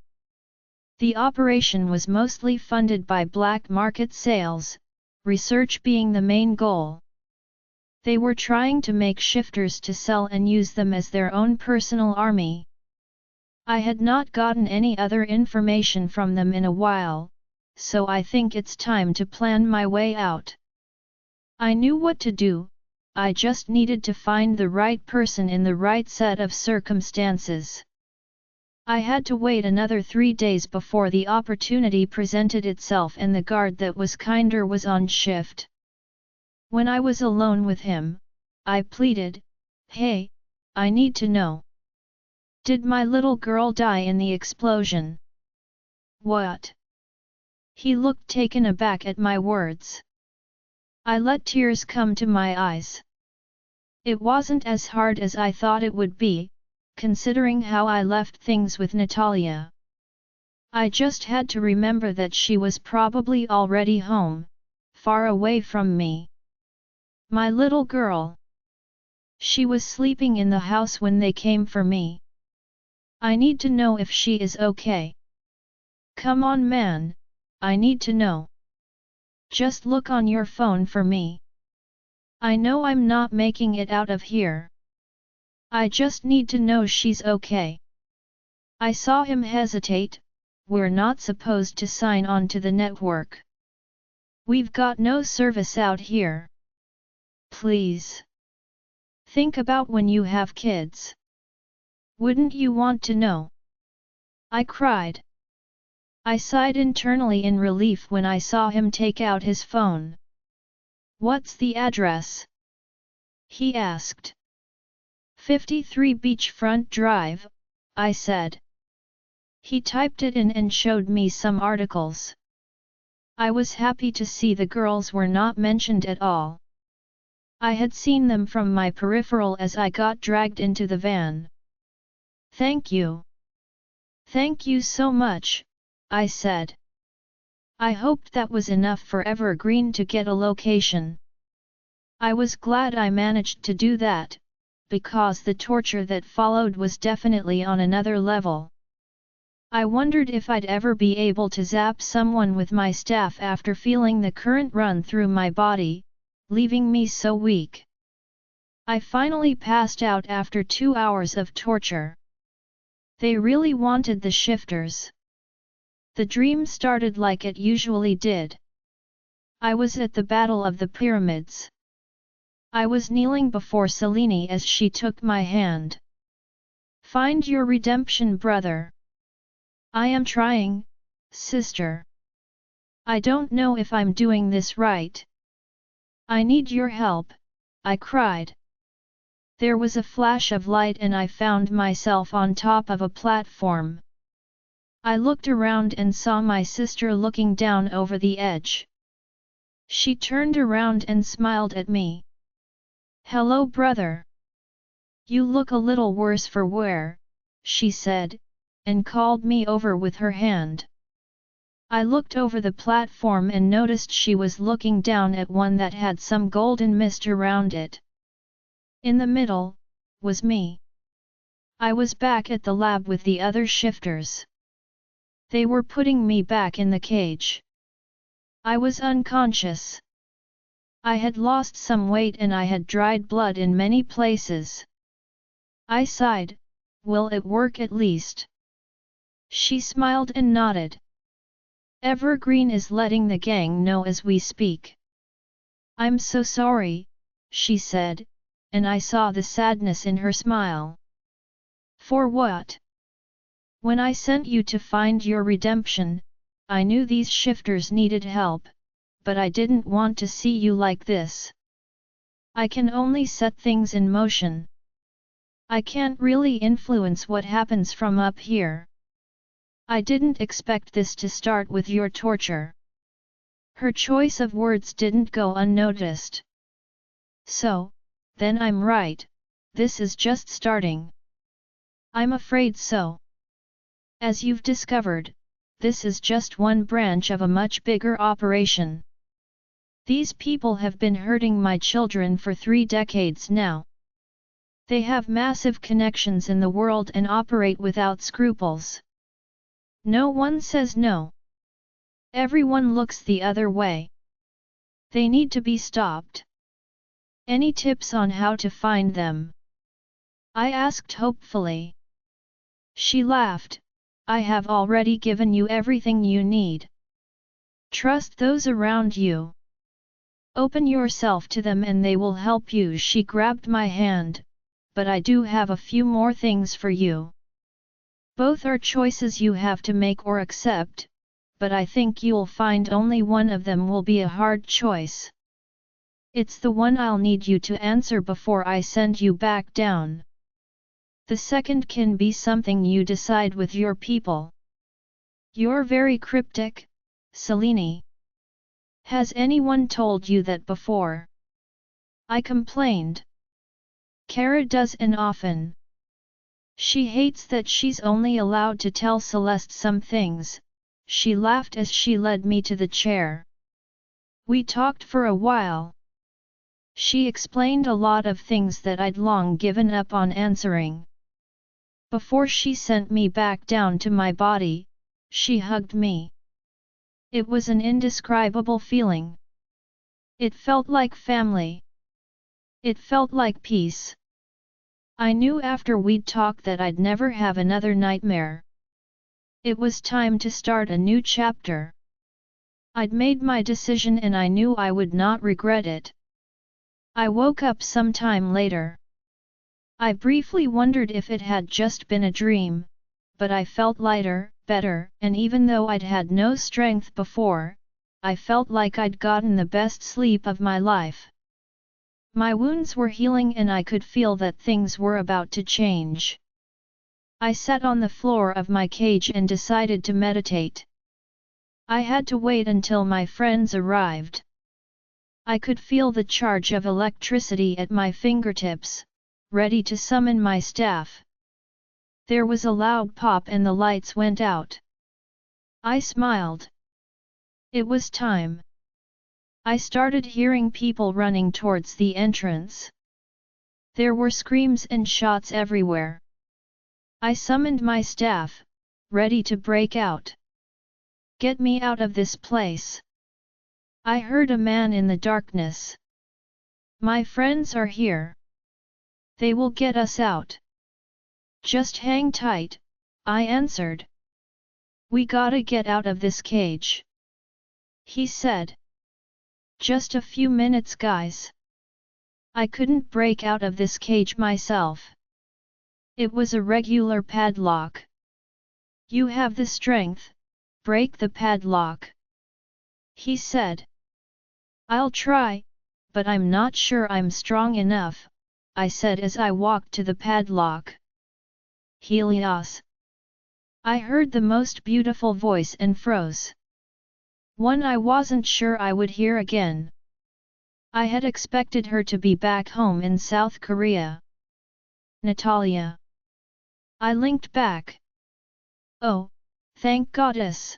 The operation was mostly funded by black market sales, research being the main goal. They were trying to make shifters to sell and use them as their own personal army. I had not gotten any other information from them in a while, so I think it's time to plan my way out. I knew what to do, I just needed to find the right person in the right set of circumstances. I had to wait another 3 days before the opportunity presented itself and the guard that was kinder was on shift. When I was alone with him, I pleaded, "Hey, I need to know. Did my little girl die in the explosion?" "What?" He looked taken aback at my words. I let tears come to my eyes. It wasn't as hard as I thought it would be, considering how I left things with Natalia. I just had to remember that she was probably already home, far away from me. My little girl. She was sleeping in the house when they came for me. I need to know if she is okay. Come on, man, I need to know. Just look on your phone for me. I know I'm not making it out of here. I just need to know she's okay. I saw him hesitate. We're not supposed to sign on to the network. We've got no service out here. Please. Think about when you have kids. Wouldn't you want to know? I cried. I sighed internally in relief when I saw him take out his phone. What's the address? He asked. 53 Beachfront Drive, I said. He typed it in and showed me some articles. I was happy to see the girls were not mentioned at all. I had seen them from my peripheral as I got dragged into the van. Thank you. Thank you so much, I said. I hoped that was enough for Evergreen to get a location. I was glad I managed to do that, because the torture that followed was definitely on another level. I wondered if I'd ever be able to zap someone with my staff after feeling the current run through my body, leaving me so weak. I finally passed out after 2 hours of torture. They really wanted the shifters. The dream started like it usually did. I was at the Battle of the Pyramids. I was kneeling before Selene as she took my hand. Find your redemption, brother. I am trying, sister. I don't know if I'm doing this right. I need your help, I cried. There was a flash of light and I found myself on top of a platform. I looked around and saw my sister looking down over the edge. She turned around and smiled at me. Hello, brother. You look a little worse for wear, she said, and called me over with her hand. I looked over the platform and noticed she was looking down at one that had some golden mist around it. In the middle, was me. I was back at the lab with the other shifters. They were putting me back in the cage. I was unconscious. I had lost some weight and I had dried blood in many places. I sighed, will it work at least? She smiled and nodded. Evergreen is letting the gang know as we speak. I'm so sorry, she said, and I saw the sadness in her smile. For what? When I sent you to find your redemption, I knew these shifters needed help, but I didn't want to see you like this. I can only set things in motion. I can't really influence what happens from up here. I didn't expect this to start with your torture. Her choice of words didn't go unnoticed. So, then I'm right, this is just starting. I'm afraid so. As you've discovered, this is just one branch of a much bigger operation. These people have been hurting my children for 3 decades now. They have massive connections in the world and operate without scruples. No one says no. Everyone looks the other way. They need to be stopped. Any tips on how to find them? I asked hopefully. She laughed. I have already given you everything you need. Trust those around you. Open yourself to them and they will help you. She grabbed my hand, but I do have a few more things for you. Both are choices you have to make or accept, but I think you'll find only one of them will be a hard choice. It's the one I'll need you to answer before I send you back down. The second can be something you decide with your people. You're very cryptic, Selene. Has anyone told you that before? I complained. Kara does, and often. She hates that she's only allowed to tell Celeste some things. She laughed as she led me to the chair. We talked for a while. She explained a lot of things that I'd long given up on answering. Before she sent me back down to my body, she hugged me. It was an indescribable feeling. It felt like family. It felt like peace. I knew after we'd talk that I'd never have another nightmare. It was time to start a new chapter. I'd made my decision and I knew I would not regret it. I woke up some time later. I briefly wondered if it had just been a dream, but I felt lighter, better, and even though I'd had no strength before, I felt like I'd gotten the best sleep of my life. My wounds were healing and I could feel that things were about to change. I sat on the floor of my cage and decided to meditate. I had to wait until my friends arrived. I could feel the charge of electricity at my fingertips, ready to summon my staff. There was a loud pop and the lights went out. I smiled. It was time. I started hearing people running towards the entrance. There were screams and shots everywhere. I summoned my staff, ready to break out. Get me out of this place. I heard a man in the darkness. My friends are here. They will get us out. Just hang tight, I answered. We gotta get out of this cage. He said. Just a few minutes, guys. I couldn't break out of this cage myself. It was a regular padlock. You have the strength, break the padlock. He said. I'll try, but I'm not sure I'm strong enough, I said as I walked to the padlock. Helios. I heard the most beautiful voice and froze. One I wasn't sure I would hear again. I had expected her to be back home in South Korea. Natalia. I linked back. Oh, thank goddess.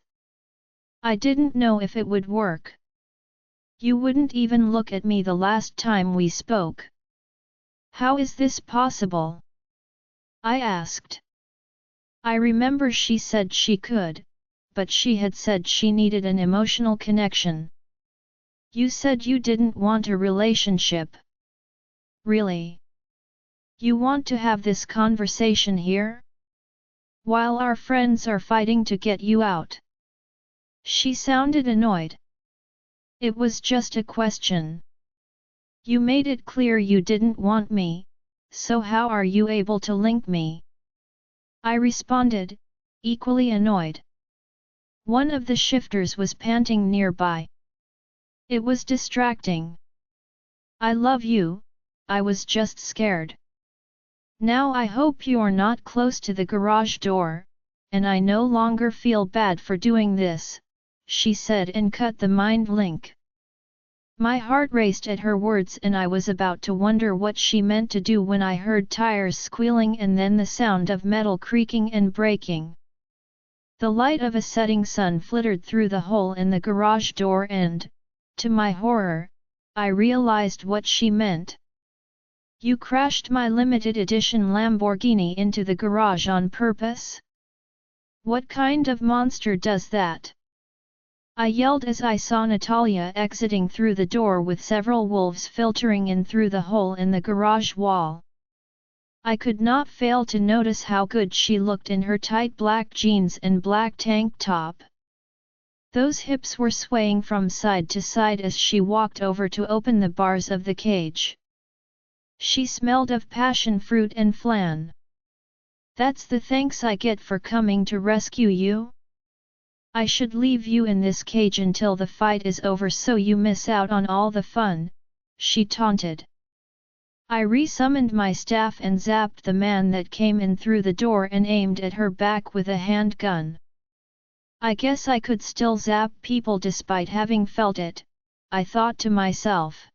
I didn't know if it would work. You wouldn't even look at me the last time we spoke. How is this possible? I asked. I remember she said she could, but she had said she needed an emotional connection. You said you didn't want a relationship. Really? You want to have this conversation here? While our friends are fighting to get you out. She sounded annoyed. It was just a question. You made it clear you didn't want me, so how are you able to link me? I responded, equally annoyed. One of the shifters was panting nearby. It was distracting. I love you, I was just scared. Now I hope you're not close to the garage door, and I no longer feel bad for doing this, she said and cut the mind link. My heart raced at her words and I was about to wonder what she meant to do when I heard tires squealing and then the sound of metal creaking and breaking. The light of a setting sun flittered through the hole in the garage door and, to my horror, I realized what she meant. You crashed my limited edition Lamborghini into the garage on purpose? What kind of monster does that? I yelled as I saw Natalia exiting through the door with several wolves filtering in through the hole in the garage wall. I could not fail to notice how good she looked in her tight black jeans and black tank top. Those hips were swaying from side to side as she walked over to open the bars of the cage. She smelled of passion fruit and flan. That's the thanks I get for coming to rescue you? I should leave you in this cage until the fight is over so you miss out on all the fun, she taunted. I re-summoned my staff and zapped the man that came in through the door and aimed at her back with a handgun. I guess I could still zap people despite having felt it, I thought to myself.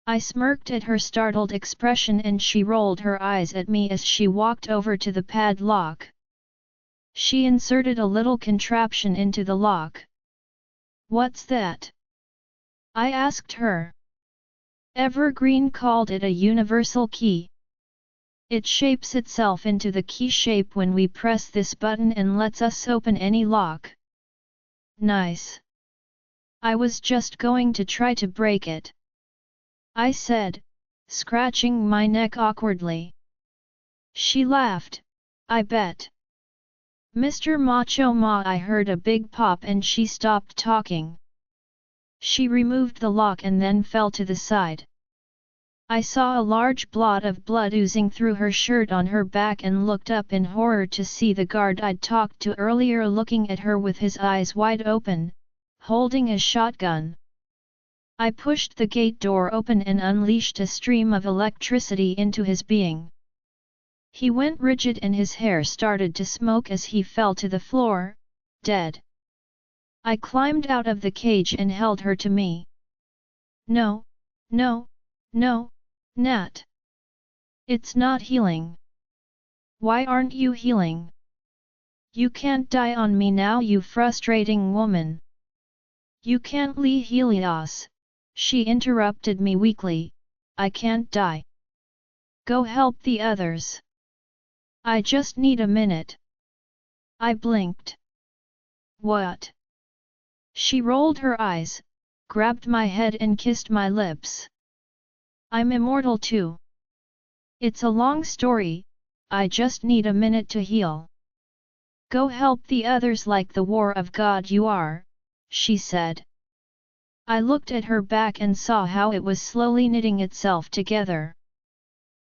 I smirked at her startled expression and she rolled her eyes at me as she walked over to the padlock. She inserted a little contraption into the lock. What's that? I asked her. Evergreen called it a universal key. It shapes itself into the key shape when we press this button and lets us open any lock. Nice. I was just going to try to break it, I said, scratching my neck awkwardly. She laughed. I bet. Mr. Macho Ma, I heard a big pop and she stopped talking. She removed the lock and then fell to the side. I saw a large blot of blood oozing through her shirt on her back and looked up in horror to see the guard I'd talked to earlier looking at her with his eyes wide open, holding a shotgun. I pushed the gate door open and unleashed a stream of electricity into his being. He went rigid and his hair started to smoke as he fell to the floor, dead. I climbed out of the cage and held her to me. No, no, no, Nat. It's not healing. Why aren't you healing? You can't die on me now, you frustrating woman. You can't heal us, she interrupted me weakly. I can't die. Go help the others. I just need a minute. I blinked. What? She rolled her eyes, grabbed my head and kissed my lips. I'm immortal too. It's a long story, I just need a minute to heal. Go help the others like the war of God you are, she said. I looked at her back and saw how it was slowly knitting itself together.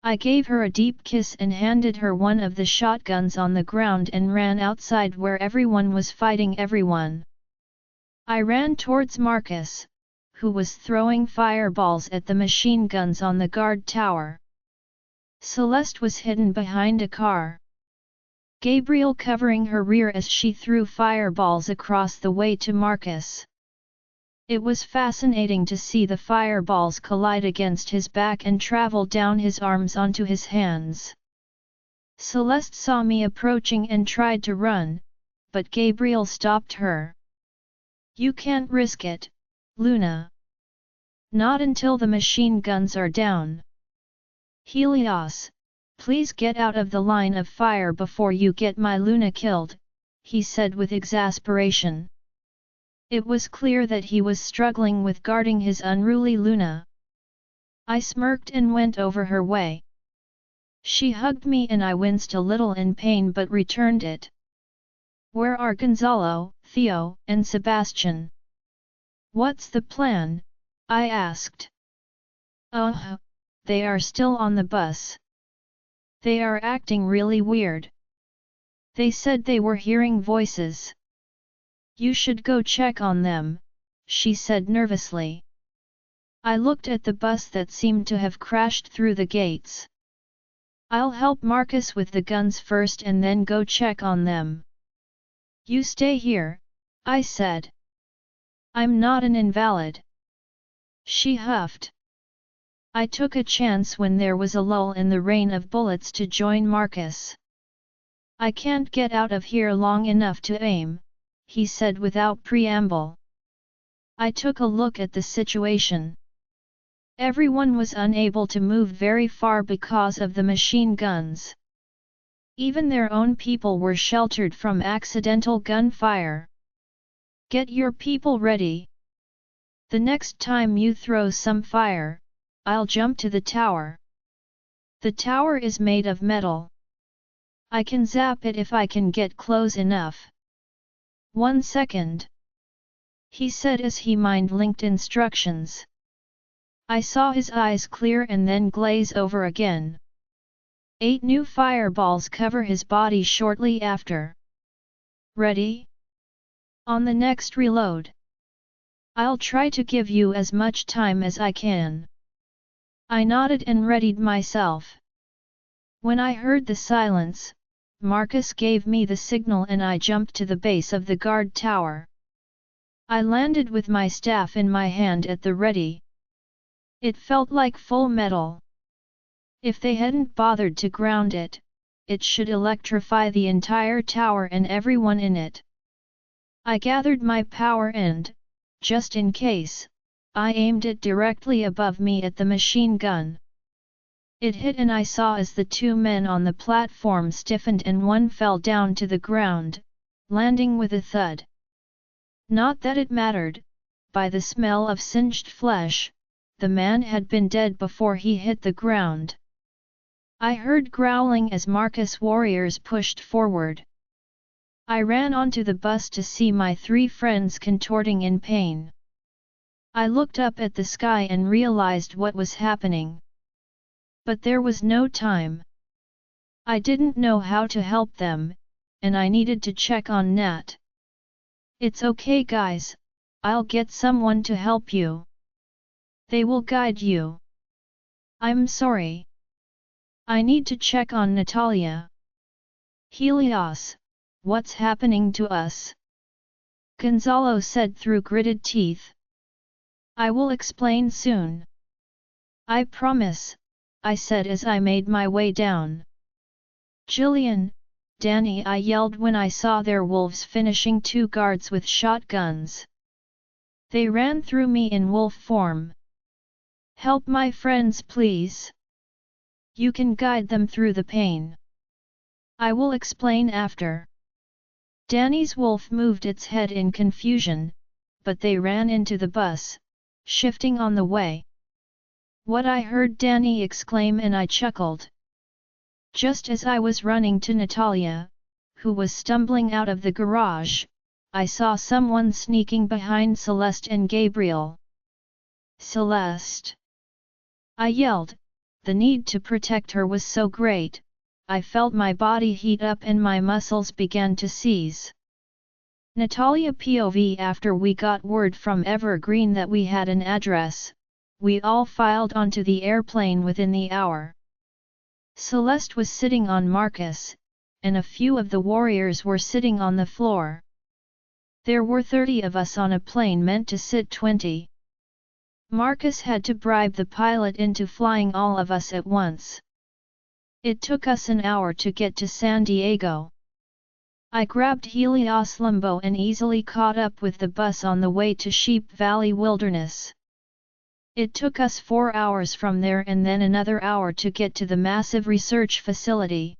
I gave her a deep kiss and handed her one of the shotguns on the ground and ran outside where everyone was fighting everyone. I ran towards Marcus, who was throwing fireballs at the machine guns on the guard tower. Celeste was hidden behind a car. Gabriel covering her rear as she threw fireballs across the way to Marcus. It was fascinating to see the fireballs collide against his back and travel down his arms onto his hands. Celeste saw me approaching and tried to run, but Gabriel stopped her. You can't risk it, Luna. Not until the machine guns are down. Helios, please get out of the line of fire before you get my Luna killed, he said with exasperation. It was clear that he was struggling with guarding his unruly Luna. I smirked and went over her way. She hugged me and I winced a little in pain but returned it. Where are Gonzalo, Theo, and Sebastian? What's the plan? I asked. They are still on the bus. They are acting really weird. They said they were hearing voices. You should go check on them, she said nervously. I looked at the bus that seemed to have crashed through the gates. I'll help Marcus with the guns first and then go check on them. You stay here, I said. I'm not an invalid. She huffed. I took a chance when there was a lull in the rain of bullets to join Marcus. I can't get out of here long enough to aim, he said without preamble. I took a look at the situation. Everyone was unable to move very far because of the machine guns. Even their own people were sheltered from accidental gunfire. Get your people ready. The next time you throw some fire, I'll jump to the tower. The tower is made of metal. I can zap it if I can get close enough. 1 second. He said as he mind-linked instructions. I saw his eyes clear and then glaze over again. 8 new fireballs cover his body shortly after. Ready? On the next reload. I'll try to give you as much time as I can. I nodded and readied myself. When I heard the silence, Marcus gave me the signal and I jumped to the base of the guard tower. I landed with my staff in my hand at the ready. It felt like full metal. If they hadn't bothered to ground it, it should electrify the entire tower and everyone in it. I gathered my power and, just in case, I aimed it directly above me at the machine gun. It hit and I saw as the 2 men on the platform stiffened and one fell down to the ground, landing with a thud. Not that it mattered, by the smell of singed flesh, the man had been dead before he hit the ground. I heard growling as Marcus' warriors pushed forward. I ran onto the bus to see my 3 friends contorting in pain. I looked up at the sky and realized what was happening. But there was no time. I didn't know how to help them, and I needed to check on Nat. It's okay guys, I'll get someone to help you. They will guide you. I'm sorry. I need to check on Natalia. Helios, what's happening to us? Gonzalo said through gritted teeth. I will explain soon. I promise, I said as I made my way down. Jillian, Danny, I yelled when I saw their wolves finishing 2 guards with shotguns. They ran through me in wolf form. Help my friends please. You can guide them through the pain. I will explain after. Danny's wolf moved its head in confusion, but they ran into the bus, shifting on the way. What I heard Danny exclaim and I chuckled. Just as I was running to Natalia, who was stumbling out of the garage, I saw someone sneaking behind Celeste and Gabriel. Celeste! I yelled, the need to protect her was so great, I felt my body heat up and my muscles began to seize. Natalia POV. After we got word from Evergreen that we had an address, we all filed onto the airplane within the hour. Celeste was sitting on Marcus, and a few of the warriors were sitting on the floor. There were 30 of us on a plane meant to sit 20. Marcus had to bribe the pilot into flying all of us at once. It took us an hour to get to San Diego. I grabbed Helios Limbo and easily caught up with the bus on the way to Sheep Valley Wilderness. It took us 4 hours from there and then another hour to get to the massive research facility.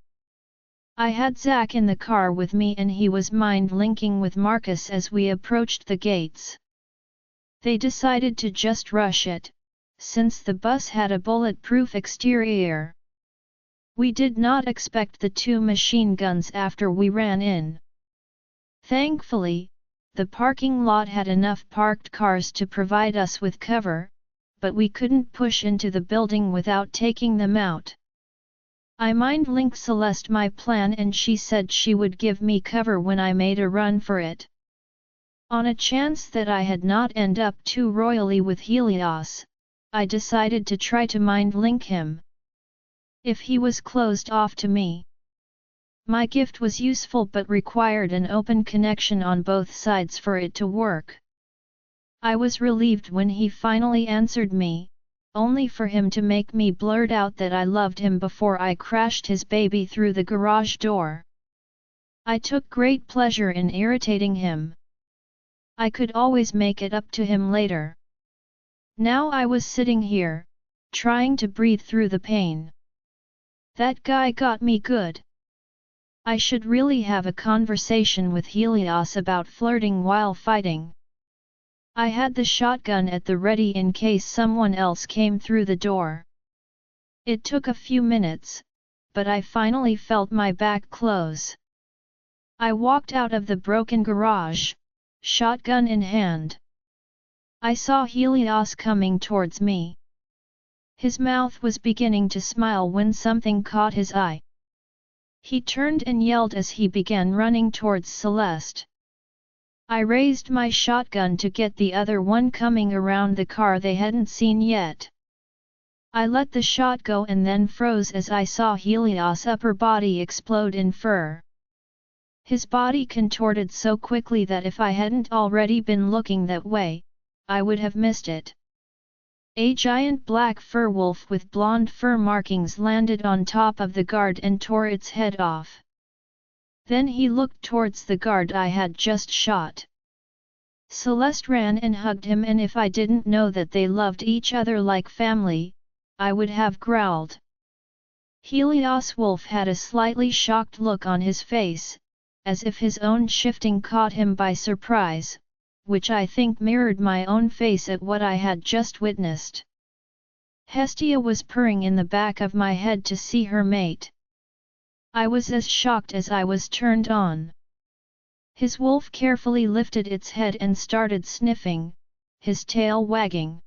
I had Zach in the car with me and he was mind-linking with Marcus as we approached the gates. They decided to just rush it, since the bus had a bulletproof exterior. We did not expect the 2 machine guns after we ran in. Thankfully, the parking lot had enough parked cars to provide us with cover, but we couldn't push into the building without taking them out. I mind-linked Celeste my plan and she said she would give me cover when I made a run for it. On a chance that I had not end up too royally with Helios, I decided to try to mind-link him. If he was closed off to me, my gift was useful but required an open connection on both sides for it to work. I was relieved when he finally answered me, only for him to make me blurt out that I loved him before I crashed his baby through the garage door. I took great pleasure in irritating him. I could always make it up to him later. Now I was sitting here, trying to breathe through the pain. That guy got me good. I should really have a conversation with Helios about flirting while fighting. I had the shotgun at the ready in case someone else came through the door. It took a few minutes, but I finally felt my back close. I walked out of the broken garage, shotgun in hand. I saw Helios coming towards me. His mouth was beginning to smile when something caught his eye. He turned and yelled as he began running towards Celeste. I raised my shotgun to get the other one coming around the car they hadn't seen yet. I let the shot go and then froze as I saw Helios' upper body explode in fur. His body contorted so quickly that if I hadn't already been looking that way, I would have missed it. A giant black fur wolf with blonde fur markings landed on top of the guard and tore its head off. Then he looked towards the guard I had just shot. Celeste ran and hugged him, and if I didn't know that they loved each other like family, I would have growled. Helios Wolf had a slightly shocked look on his face, as if his own shifting caught him by surprise, which I think mirrored my own face at what I had just witnessed. Hestia was purring in the back of my head to see her mate. I was as shocked as I was turned on. His wolf carefully lifted its head and started sniffing, his tail wagging.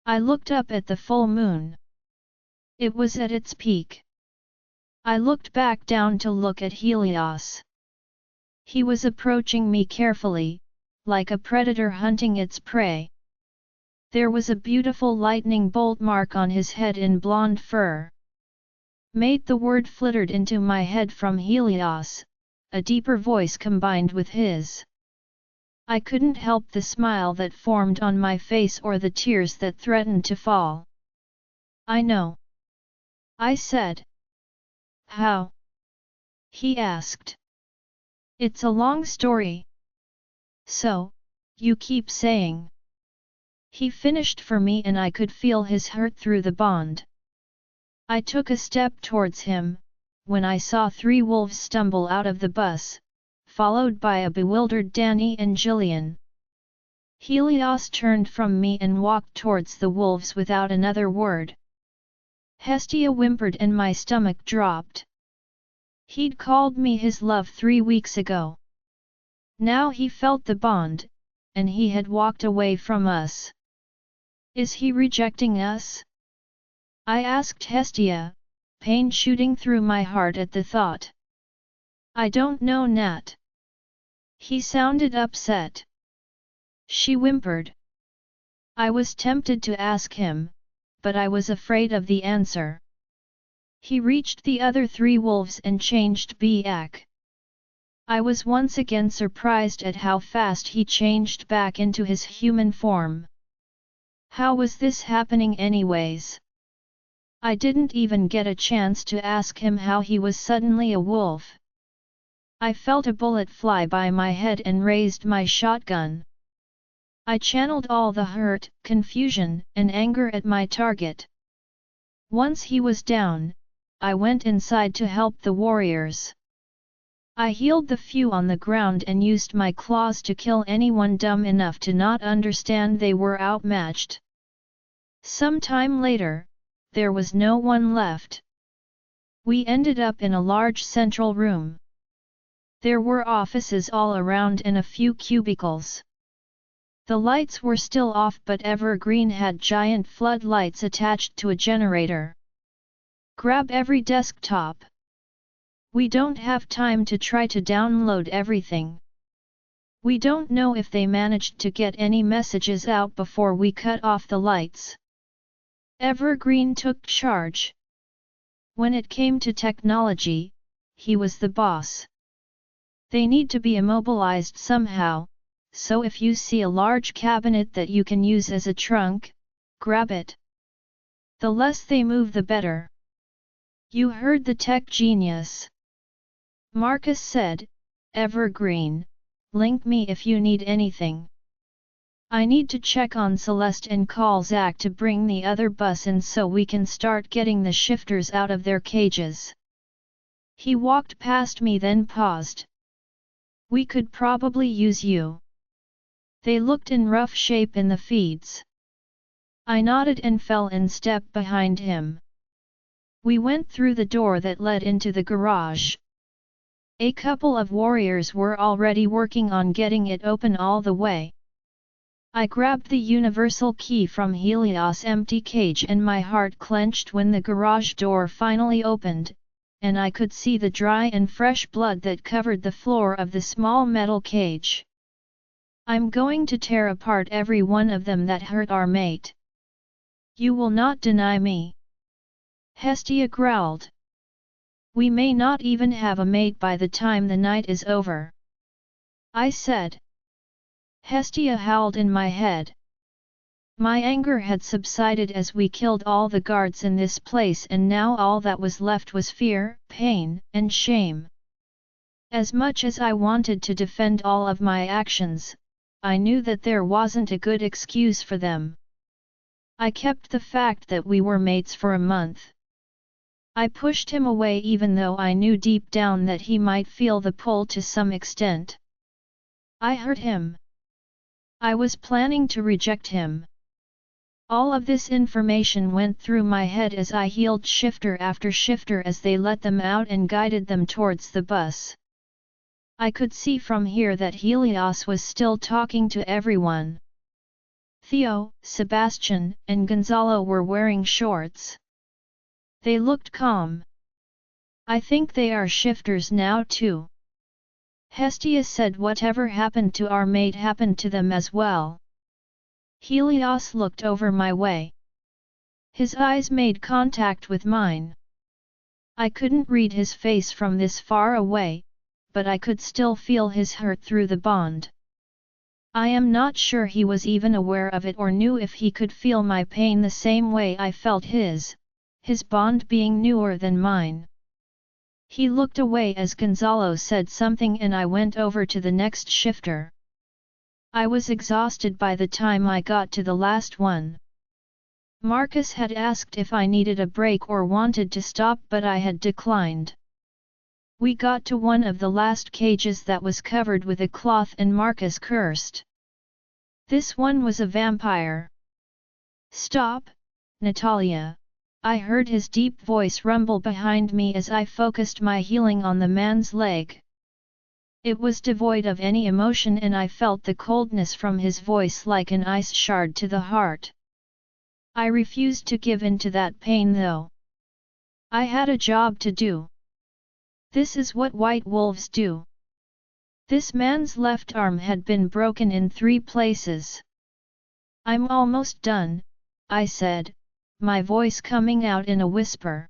I looked up at the full moon. It was at its peak. I looked back down to look at Helios. He was approaching me carefully, like a predator hunting its prey. There was a beautiful lightning bolt mark on his head in blonde fur. Mate, the word flittered into my head from Helios, a deeper voice combined with his. I couldn't help the smile that formed on my face or the tears that threatened to fall. I know, I said. How? He asked. It's a long story. So, you keep saying. He finished for me and I could feel his hurt through the bond. I took a step towards him, when I saw 3 wolves stumble out of the bus, followed by a bewildered Danny and Jillian. Helios turned from me and walked towards the wolves without another word. Hestia whimpered and my stomach dropped. He'd called me his love 3 weeks ago. Now he felt the bond, and he had walked away from us. Is he rejecting us? I asked Hestia, pain shooting through my heart at the thought. I don't know, Nat. He sounded upset. She whimpered. I was tempted to ask him, but I was afraid of the answer. He reached the other 3 wolves and changed back. I was once again surprised at how fast he changed back into his human form. How was this happening anyways? I didn't even get a chance to ask him how he was suddenly a wolf. I felt a bullet fly by my head and raised my shotgun. I channeled all the hurt, confusion, and anger at my target. Once he was down, I went inside to help the warriors. I healed the few on the ground and used my claws to kill anyone dumb enough to not understand they were outmatched. Some time later, there was no one left. We ended up in a large central room. There were offices all around and a few cubicles. The lights were still off, but Evergreen had giant floodlights attached to a generator. Grab every desktop. We don't have time to try to download everything. We don't know if they managed to get any messages out before we cut off the lights. Evergreen took charge. When it came to technology, he was the boss. They need to be immobilized somehow, so if you see a large cabinet that you can use as a trunk, grab it. The less they move the better. You heard the tech genius. Marcus said, Evergreen, link me if you need anything. I need to check on Celeste and call Zach to bring the other bus in so we can start getting the shifters out of their cages. He walked past me then paused. We could probably use you. They looked in rough shape in the feeds. I nodded and fell in step behind him. We went through the door that led into the garage. A couple of warriors were already working on getting it open all the way. I grabbed the universal key from Helios' empty cage and my heart clenched when the garage door finally opened, and I could see the dry and fresh blood that covered the floor of the small metal cage. I'm going to tear apart every one of them that hurt our mate. You will not deny me. Hestia growled. We may not even have a mate by the time the night is over. I said. Hestia howled in my head. My anger had subsided as we killed all the guards in this place and now all that was left was fear, pain, and shame. As much as I wanted to defend all of my actions, I knew that there wasn't a good excuse for them. I kept the fact that we were mates for a month. I pushed him away even though I knew deep down that he might feel the pull to some extent. I hurt him. I was planning to reject him. All of this information went through my head as I healed shifter after shifter as they let them out and guided them towards the bus. I could see from here that Helios was still talking to everyone. Theo, Sebastian, and Gonzalo were wearing shorts. They looked calm. I think they are shifters now too. Hestia said whatever happened to our mate happened to them as well. Helios looked over my way. His eyes made contact with mine. I couldn't read his face from this far away, but I could still feel his hurt through the bond. I am not sure he was even aware of it or knew if he could feel my pain the same way I felt his bond being newer than mine. He looked away as Gonzalo said something and I went over to the next shifter. I was exhausted by the time I got to the last one. Marcus had asked if I needed a break or wanted to stop but I had declined. We got to one of the last cages that was covered with a cloth and Marcus cursed. This one was a vampire. Stop, Natalia, I heard his deep voice rumble behind me as I focused my healing on the man's leg. It was devoid of any emotion and I felt the coldness from his voice like an ice shard to the heart. I refused to give in to that pain though. I had a job to do. This is what white wolves do. This man's left arm had been broken in 3 places. I'm almost done, I said, my voice coming out in a whisper.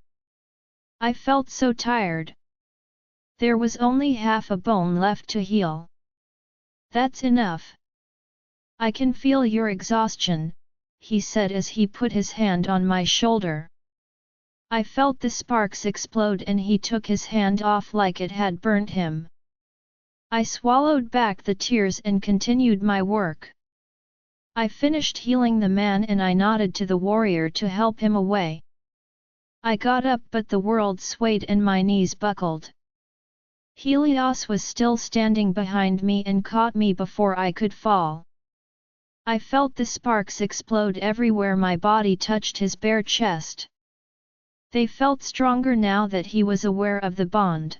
I felt so tired. There was only half a bone left to heal. That's enough. I can feel your exhaustion, he said as he put his hand on my shoulder. I felt the sparks explode and he took his hand off like it had burnt him. I swallowed back the tears and continued my work. I finished healing the man and I nodded to the warrior to help him away. I got up but the world swayed and my knees buckled. Helios was still standing behind me and caught me before I could fall. I felt the sparks explode everywhere my body touched his bare chest. They felt stronger now that he was aware of the bond.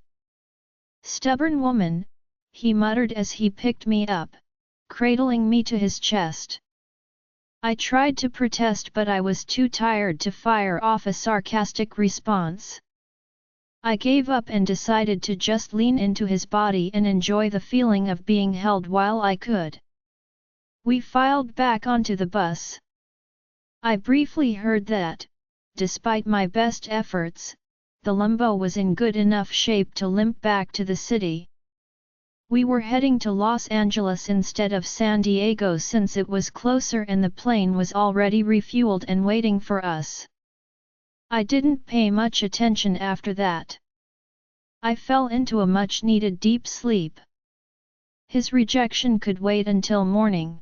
Stubborn woman, he muttered as he picked me up, cradling me to his chest. I tried to protest but I was too tired to fire off a sarcastic response. I gave up and decided to just lean into his body and enjoy the feeling of being held while I could. We filed back onto the bus. I briefly heard that, despite my best efforts, the Limbo was in good enough shape to limp back to the city. We were heading to Los Angeles instead of San Diego since it was closer and the plane was already refueled and waiting for us. I didn't pay much attention after that. I fell into a much-needed deep sleep. His rejection could wait until morning.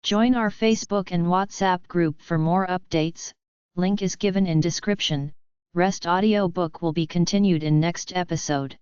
Join our Facebook and WhatsApp group for more updates, link is given in description. Rest audiobook will be continued in next episode.